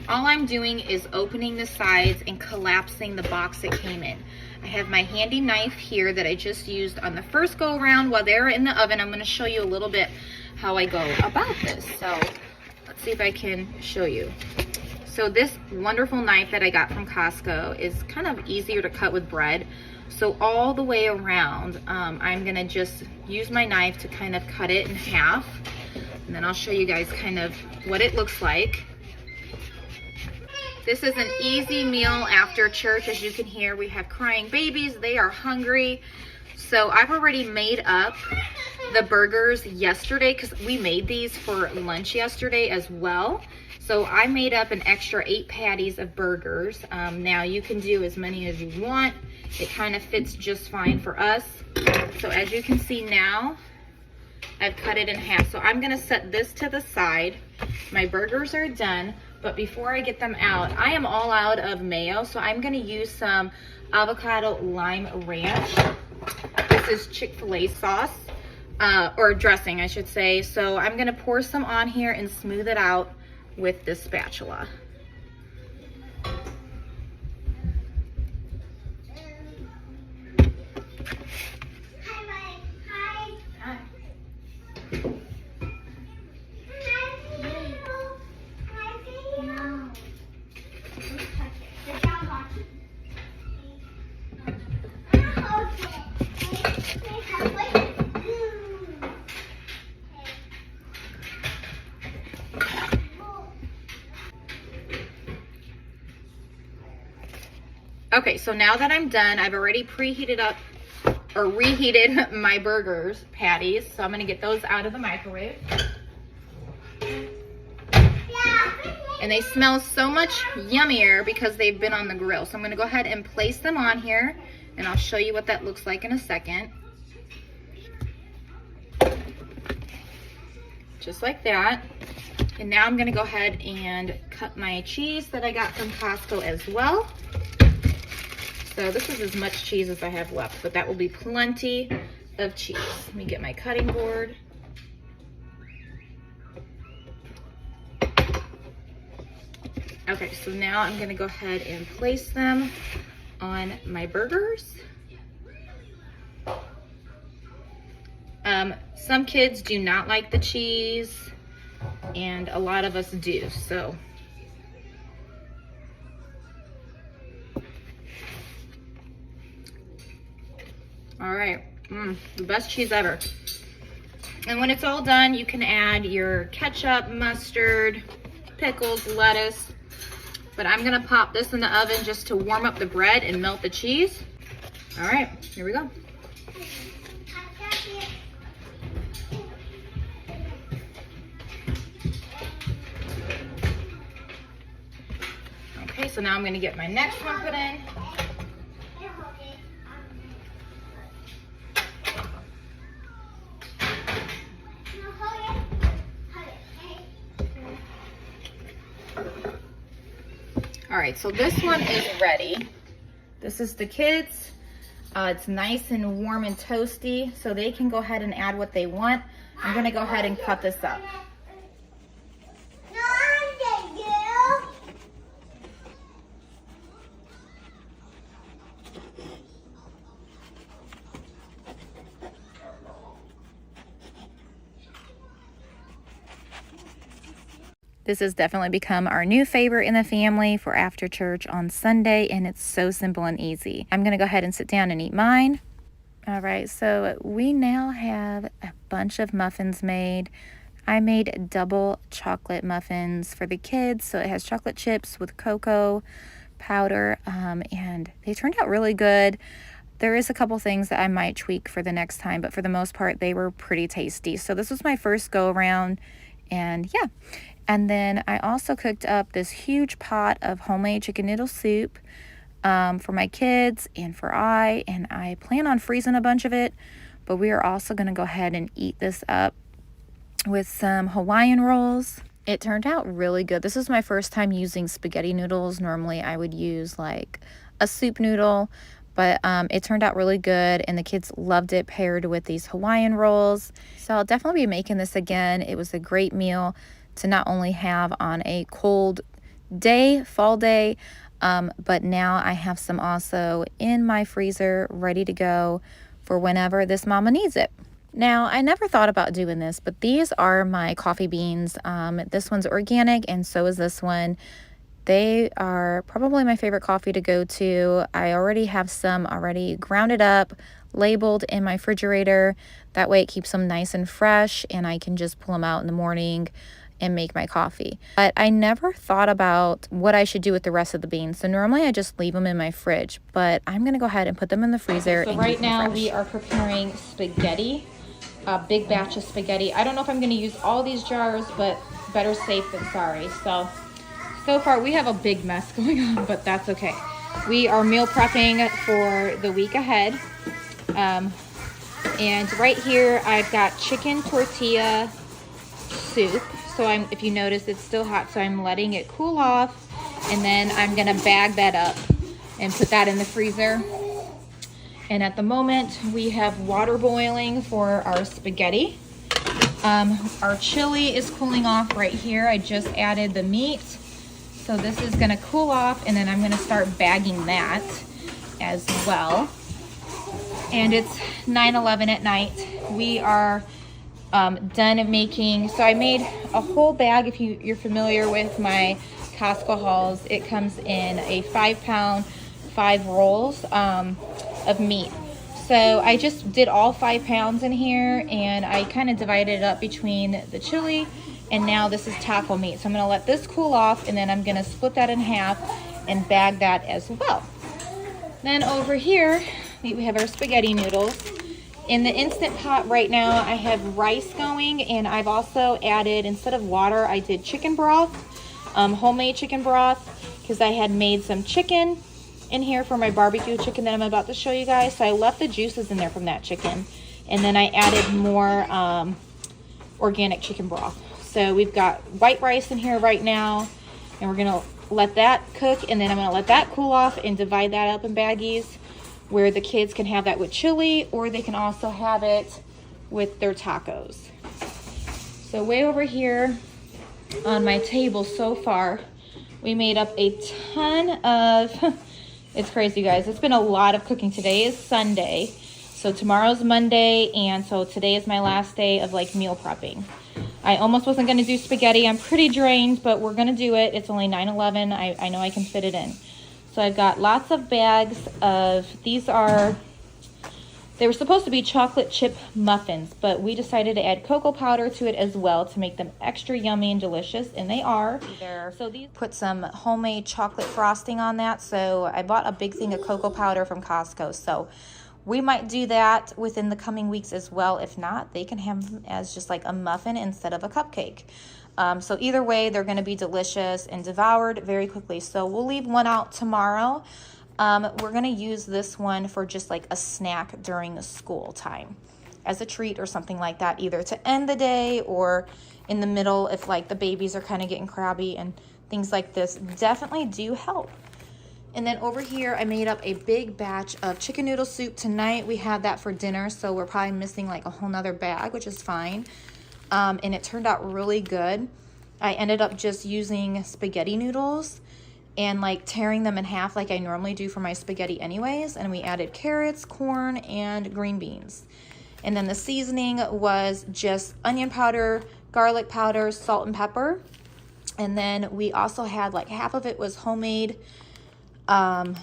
All I'm doing is opening the sides and collapsing the box it came in. I have my handy knife here that I just used on the first go around. While they're in the oven, I'm gonna show you a little bit how I go about this. So let's see if I can show you. So this wonderful knife that I got from Costco is kind of easier to cut with bread. So all the way around, I'm gonna just use my knife to kind of cut it in half. And then I'll show you guys kind of what it looks like. This is an easy meal after church. As you can hear, we have crying babies. They are hungry. So I've already made up the burgers yesterday because we made these for lunch yesterday as well. So I made up an extra 8 patties of burgers. Now you can do as many as you want. It kind of fits just fine for us. So as you can see now, I've cut it in half. So I'm gonna set this to the side. My burgers are done, but before I get them out, I am all out of mayo. So I'm gonna use some avocado lime ranch. This is Chick-fil-A sauce, or dressing, I should say. So I'm gonna pour some on here and smooth it out with this spatula. Okay, so now that I'm done, I've already preheated up or reheated my burgers patties. So I'm gonna get those out of the microwave. And they smell so much yummier because they've been on the grill. So I'm gonna go ahead and place them on here, and I'll show you what that looks like in a second. Just like that. And now I'm gonna go ahead and cut my cheese that I got from Costco as well. So this is as much cheese as I have left, but that will be plenty of cheese. Let me get my cutting board. Okay, so now I'm gonna go ahead and place them on my burgers. Some kids do not like the cheese, and a lot of us do, so. All right, the best cheese ever. And when it's all done, you can add your ketchup, mustard, pickles, lettuce. But I'm gonna pop this in the oven just to warm up the bread and melt the cheese. All right, here we go. Okay, so now I'm gonna get my next one put in. All right, so this one is ready. This is the kids. It's nice and warm and toasty, so they can go ahead and add what they want. I'm gonna go ahead and cut this up. This has definitely become our new favorite in the family for after church on Sunday, and it's so simple and easy. I'm gonna go ahead and sit down and eat mine. All right, so we now have a bunch of muffins made. I made double chocolate muffins for the kids, so it has chocolate chips with cocoa powder, and they turned out really good. There is a couple things that I might tweak for the next time, but for the most part, they were pretty tasty. So this was my first go around, and yeah. And then I also cooked up this huge pot of homemade chicken noodle soup for my kids and and I plan on freezing a bunch of it, but we are also going to go ahead and eat this up with some Hawaiian rolls. It turned out really good. This is my first time using spaghetti noodles. Normally I would use like a soup noodle, but it turned out really good, and the kids loved it paired with these Hawaiian rolls. So I'll definitely be making this again. It was a great meal to not only have on a cold day, fall day, but now I have some also in my freezer ready to go for whenever this mama needs it. Now, I never thought about doing this, but these are my coffee beans. This one's organic, and so is this one. They are probably my favorite coffee to go to. I already have some already grounded up, labeled in my refrigerator. That way it keeps them nice and fresh, and I can just pull them out in the morning and make my coffee. But I never thought about what I should do with the rest of the beans. So normally I just leave them in my fridge, but I'm gonna go ahead and put them in the freezer. So right now we are preparing spaghetti, a big batch of spaghetti. I don't know if I'm gonna use all these jars, but better safe than sorry. So far we have a big mess going on, but that's okay. We are meal prepping for the week ahead. And right here I've got chicken tortilla soup. So if you notice, it's still hot, so I'm letting it cool off, and then I'm gonna bag that up and put that in the freezer. And at the moment, we have water boiling for our spaghetti. Our chili is cooling off right here. I just added the meat, so this is gonna cool off, and then I'm gonna start bagging that as well. And it's 9:11 at night. We are done making, so I made a whole bag. If you're familiar with my Costco hauls, it comes in a 5-pound, 5 rolls of meat. So I just did all 5 pounds in here, and I kind of divided it up between the chili, and now this is taco meat. So I'm gonna let this cool off, and then I'm gonna split that in half and bag that as well. Then over here, we have our spaghetti noodles. In the Instant Pot right now, I have rice going, and I've also added, instead of water, I did chicken broth. homemade chicken broth because I had made some chicken in here for my barbecue chicken that I'm about to show you guys. So I left the juices in there from that chicken. And then I added more organic chicken broth. So we've got white rice in here right now. And we're going to let that cook. And then I'm going to let that cool off and divide that up in baggies where the kids can have that with chili, or they can also have it with their tacos. So way over here on my table so far, we made up a ton of, it's crazy guys, it's been a lot of cooking. Today is Sunday, so tomorrow's Monday, and so today is my last day of like meal prepping. I almost wasn't going to do spaghetti. I'm pretty drained, but we're going to do it. It's only 9:11. I know I can fit it in. So I've got lots of bags of, they were supposed to be chocolate chip muffins, but we decided to add cocoa powder to it as well to make them extra yummy and delicious, and they are. So these put some homemade chocolate frosting on that. So I bought a big thing of cocoa powder from Costco. So we might do that within the coming weeks as well. If not, they can have them as just like a muffin instead of a cupcake. So either way, they're going to be delicious and devoured very quickly. So we'll leave one out tomorrow. We're going to use this one for just like a snack during the school time as a treat or something like that, either to end the day or in the middle if like the babies are kind of getting crabby, and things like this definitely do help. And then over here, I made up a big batch of chicken noodle soup tonight. We had that for dinner, so we're probably missing like a whole nother bag, which is fine. And it turned out really good. I ended up just using spaghetti noodles and like tearing them in half like I normally do for my spaghetti anyways. And we added carrots, corn, and green beans. And then the seasoning was just onion powder, garlic powder, salt and pepper. And then we also had like half of it was homemade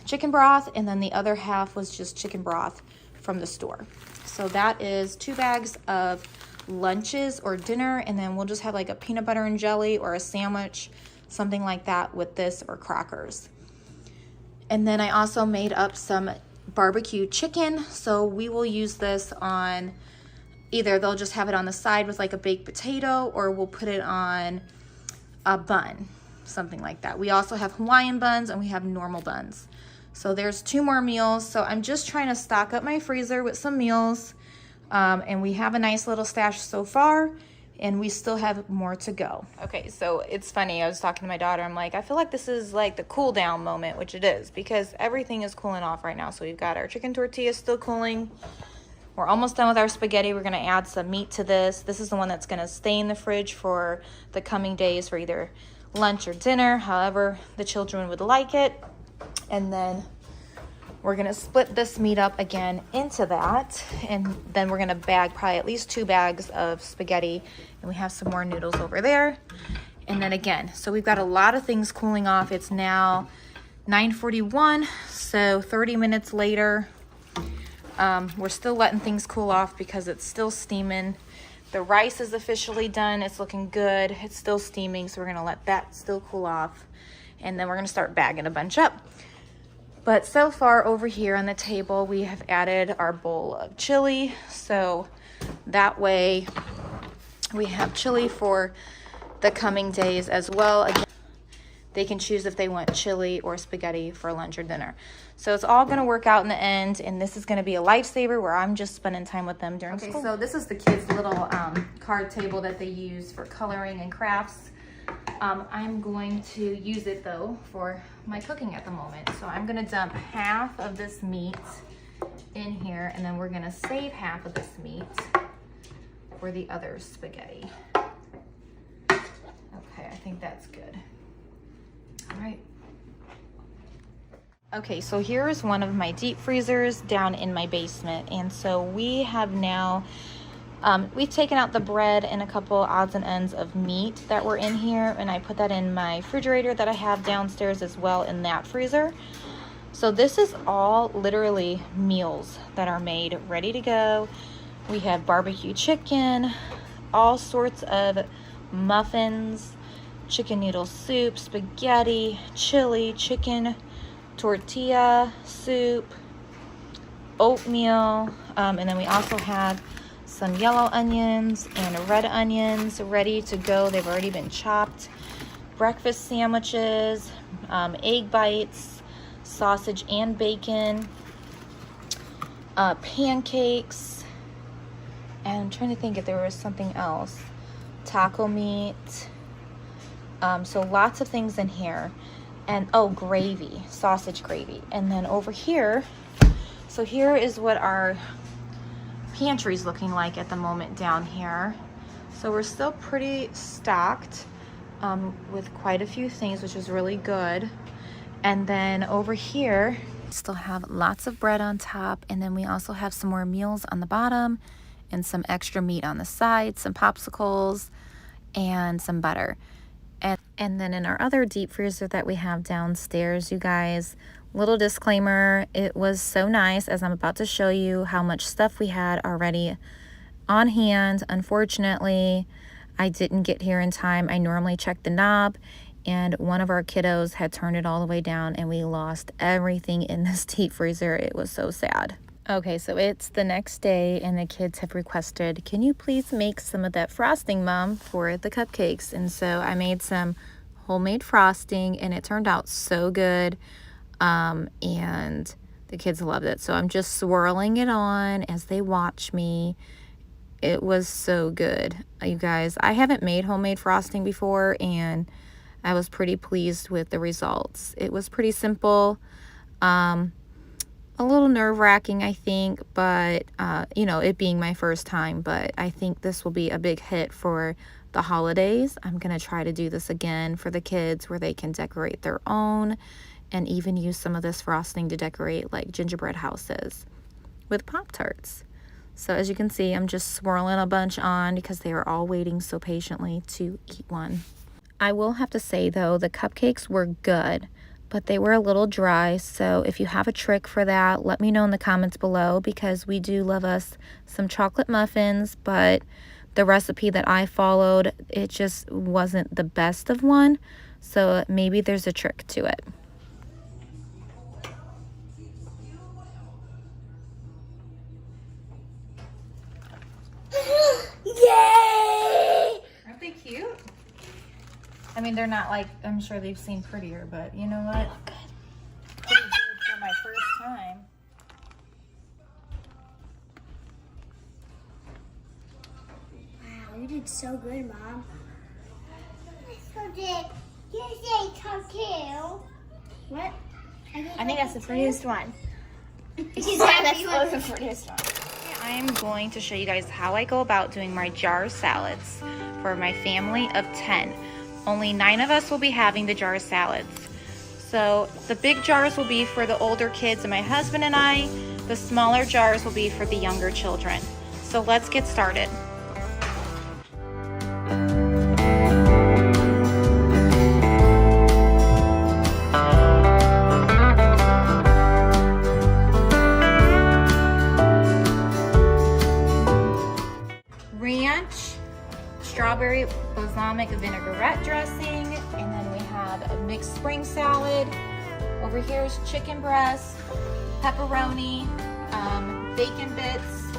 chicken broth, and then the other half was just chicken broth from the store. So that is 2 bags of lunches or dinner, and then we'll just have like a peanut butter and jelly or a sandwich, something like that with this, or crackers. And then I also made up some barbecue chicken, so we will use this on either they'll just have it on the side with like a baked potato, or we'll put it on a bun, something like that. We also have Hawaiian buns and we have normal buns. So there's 2 more meals. So I'm just trying to stock up my freezer with some meals. And we have a nice little stash so far, and we still have more to go. Okay, so it's funny. I was talking to my daughter. I'm like, I feel like this is like the cool down moment, which it is, because everything is cooling off right now. So we've got our chicken tortilla still cooling. We're almost done with our spaghetti. We're going to add some meat to this. This is the one that's going to stay in the fridge for the coming days for either lunch or dinner, however the children would like it. And then we're going to split this meat up again into that, and then we're going to bag probably at least 2 bags of spaghetti, and we have some more noodles over there. And then again, so we've got a lot of things cooling off. It's now 9:41, so 30 minutes later. We're still letting things cool off because it's still steaming. The rice is officially done. It's looking good. It's still steaming, so we're going to let that still cool off, and then we're going to start bagging a bunch up. But so far over here on the table, we have added our bowl of chili. So that way we have chili for the coming days as well. Again, they can choose if they want chili or spaghetti for lunch or dinner. So it's all going to work out in the end, and this is going to be a lifesaver where I'm just spending time with them during school. So this is the kids' little card table that they use for coloring and crafts. I'm going to use it though for my cooking at the moment. So I'm going to dump half of this meat in here, and then we're going to save half of this meat for the other spaghetti. Okay, I think that's good. All right. Okay, so here is one of my deep freezers down in my basement, and so we have now we've taken out the bread and a couple odds and ends of meat that were in here, and I put that in my refrigerator that I have downstairs as well in that freezer. So this is all literally meals that are made ready to go. We have barbecue chicken, all sorts of muffins, chicken noodle soup, spaghetti, chili, chicken tortilla soup, oatmeal, and then we also have some yellow onions and red onions ready to go. They've already been chopped. breakfast sandwiches, egg bites, sausage and bacon, pancakes, and I'm trying to think if there was something else. Taco meat. So lots of things in here. And oh, gravy, sausage gravy. And then over here, so here is what our pantry's looking like at the moment down here. So we're still pretty stocked with quite a few things, which is really good. And then over here, we still have lots of bread on top. And then we also have some more meals on the bottom and some extra meat on the side, some popsicles, and some butter. And then in our other deep freezer that we have downstairs, you guys, little disclaimer, it was so nice, as I'm about to show you how much stuff we had already on hand. Unfortunately, I didn't get here in time. I normally check the knob, and one of our kiddos had turned it all the way down, and we lost everything in this deep freezer. It was so sad. Okay, so it's the next day, and the kids have requested, can you please make some of that frosting, Mom, for the cupcakes? And so I made some homemade frosting, and it turned out so good, and the kids loved it. So I'm just swirling it on as they watch me. It was so good, you guys. I haven't made homemade frosting before, and I was pretty pleased with the results. It was pretty simple. A little nerve-wracking, I think, but you know, it being my first time, but I think this will be a big hit for the holidays. I'm gonna try to do this again for the kids, where they can decorate their own and even use some of this frosting to decorate like gingerbread houses with Pop-Tarts. So as you can see, I'm just swirling a bunch on because they are all waiting so patiently to eat one. I will have to say though, the cupcakes were good, but they were a little dry. So if you have a trick for that, let me know in the comments below, because we do love us some chocolate muffins, but the recipe that I followed, it just wasn't the best of one. So maybe there's a trick to it. Yay! Aren't they cute? I mean, they're not like, I'm sure they've seen prettier, but you know what? Pretty good for my first time. Wow, you did so good, Mom. So did you say cupcake? What? I think that's the prettiest one. Yeah, That's the prettiest one. I am going to show you guys how I go about doing my jar salads for my family of 10. Only 9 of us will be having the jar salads. So the big jars will be for the older kids and my husband and I. The smaller jars will be for the younger children. So let's get started. Ranch, strawberry balsamic vinaigrette dressing, and then we have a mixed spring salad. Over here is chicken breast, pepperoni, bacon bits,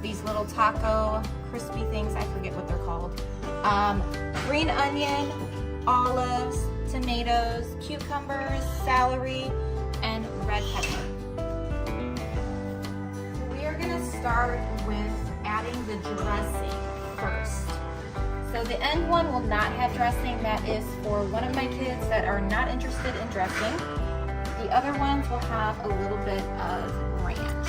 these little taco crispy things, I forget what they're called, green onion, olives, tomatoes, cucumbers, celery, and red pepper. We are going to start with adding the dressing first. So the end one will not have dressing. That is for one of my kids that are not interested in dressing. The other ones will have a little bit of ranch.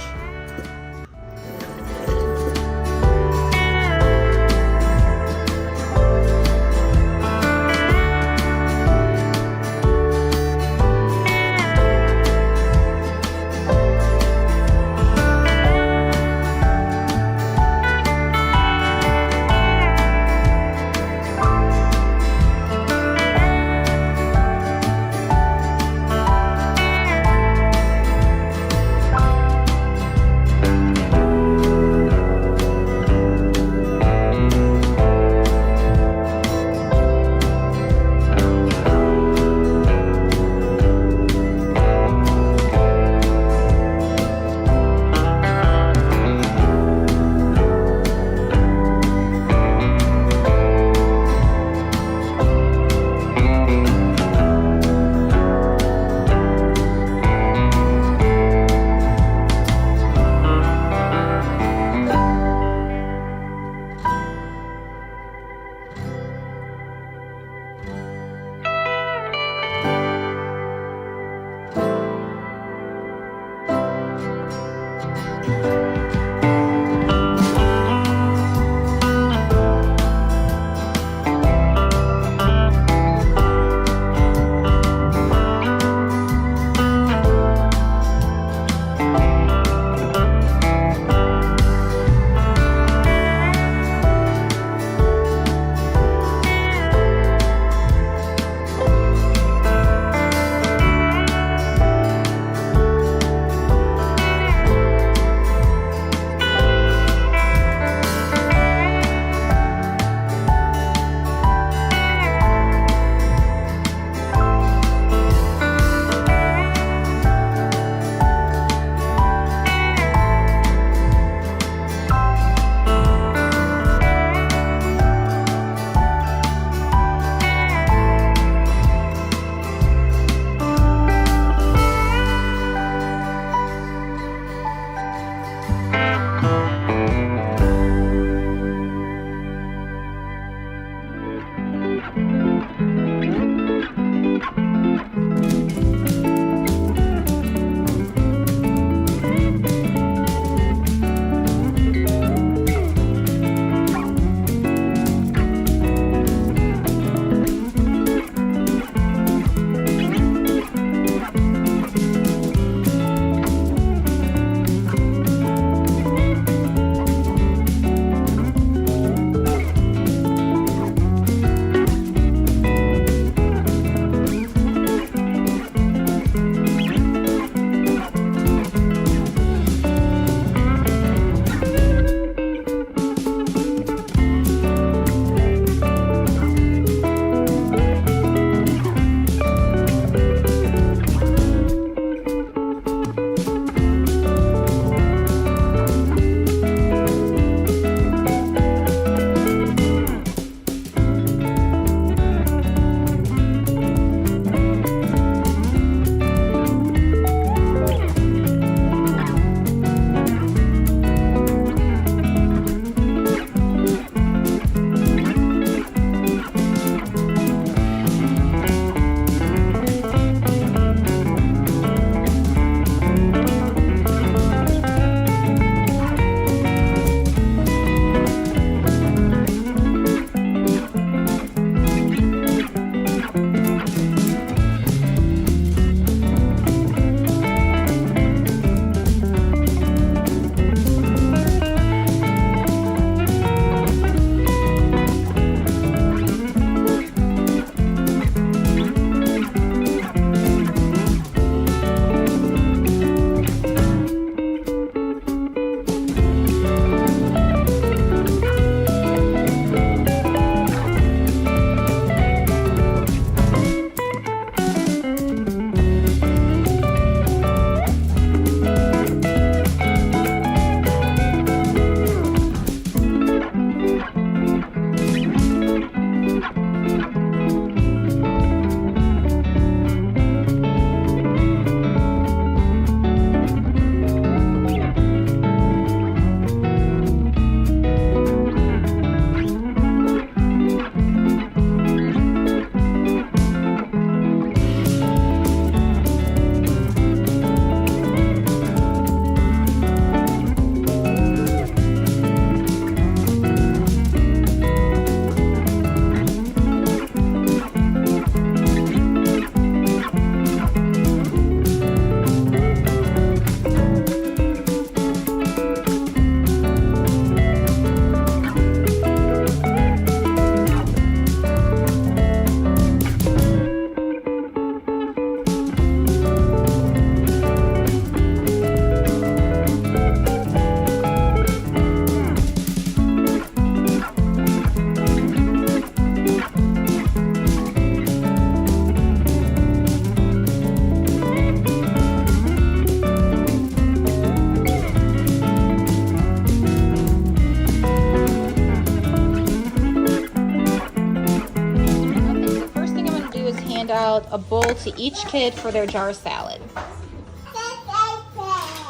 out a bowl to each kid for their jar salad.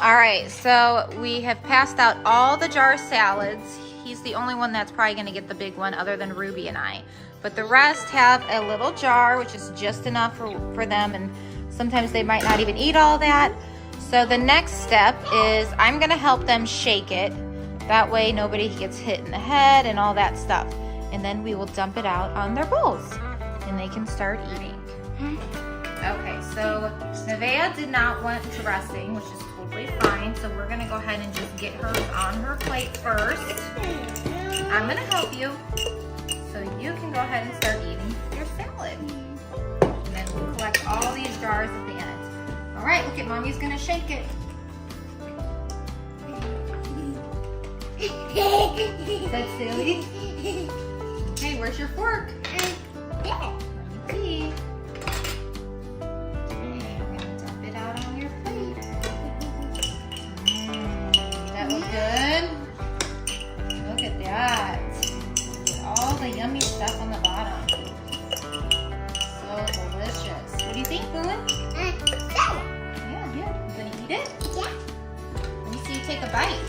All right, so we have passed out all the jar salads. He's the only one that's probably gonna get the big one other than Ruby and I. But the rest have a little jar, which is just enough for them, and sometimes they might not even eat all that. So the next step is I'm gonna help them shake it. That way nobody gets hit in the head and all that stuff. And then we will dump it out on their bowls and they can start eating. Okay, so Nevaeh did not want dressing, which is totally fine. So we're gonna go ahead and just get hers on her plate first. I'm gonna help you. So you can go ahead and start eating your salad. And then we'll collect all these jars at the end. All right, look at Mommy's gonna shake it. Is that silly? Okay, where's your fork? Let me see. Okay, we're gonna dump it out on your plate. That look good? Look at that. Get all the yummy stuff on the bottom. So delicious. What do you think, Boone? Yeah. You gonna eat it? Yeah. Let me see you take a bite.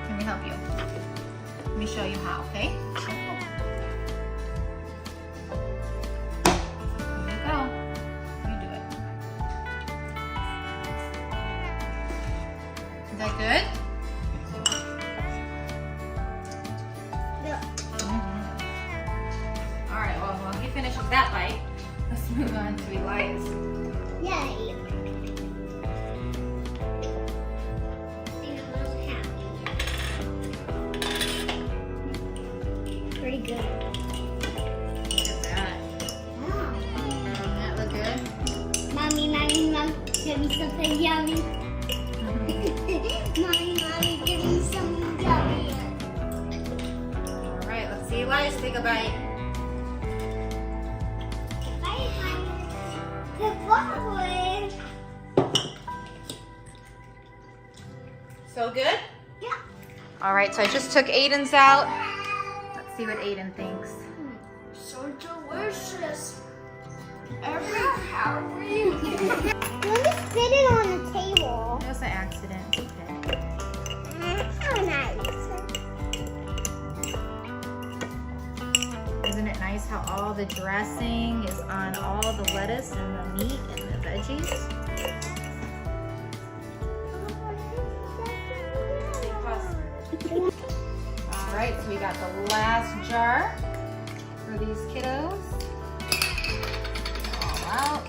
Let me help you. Let me show you how, okay? Here you go. You do it. Is that good? Yeah. All right, well, while he finishes that bite, let's move on to Elias. Yay. Pretty good. Look at that. Doesn't that look good? Mommy, give me something yummy. Mommy, give me something yummy. All right, let's see Elias take a bite. So good? Yeah. All right, so I just took Aiden's out. Let's see what Aiden thinks. So delicious. Every calorie. Let me spit it on the table. That was an accident. Okay. How nice. Isn't it nice how all the dressing is on all the lettuce and the meat and the veggies? All right, so we got the last jar for these kiddos. All out.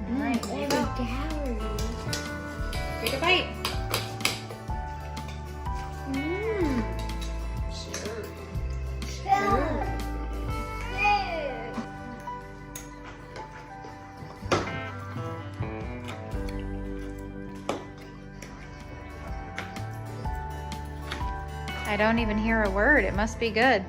All right, there you go. Take a bite. I don't even hear a word. It must be good.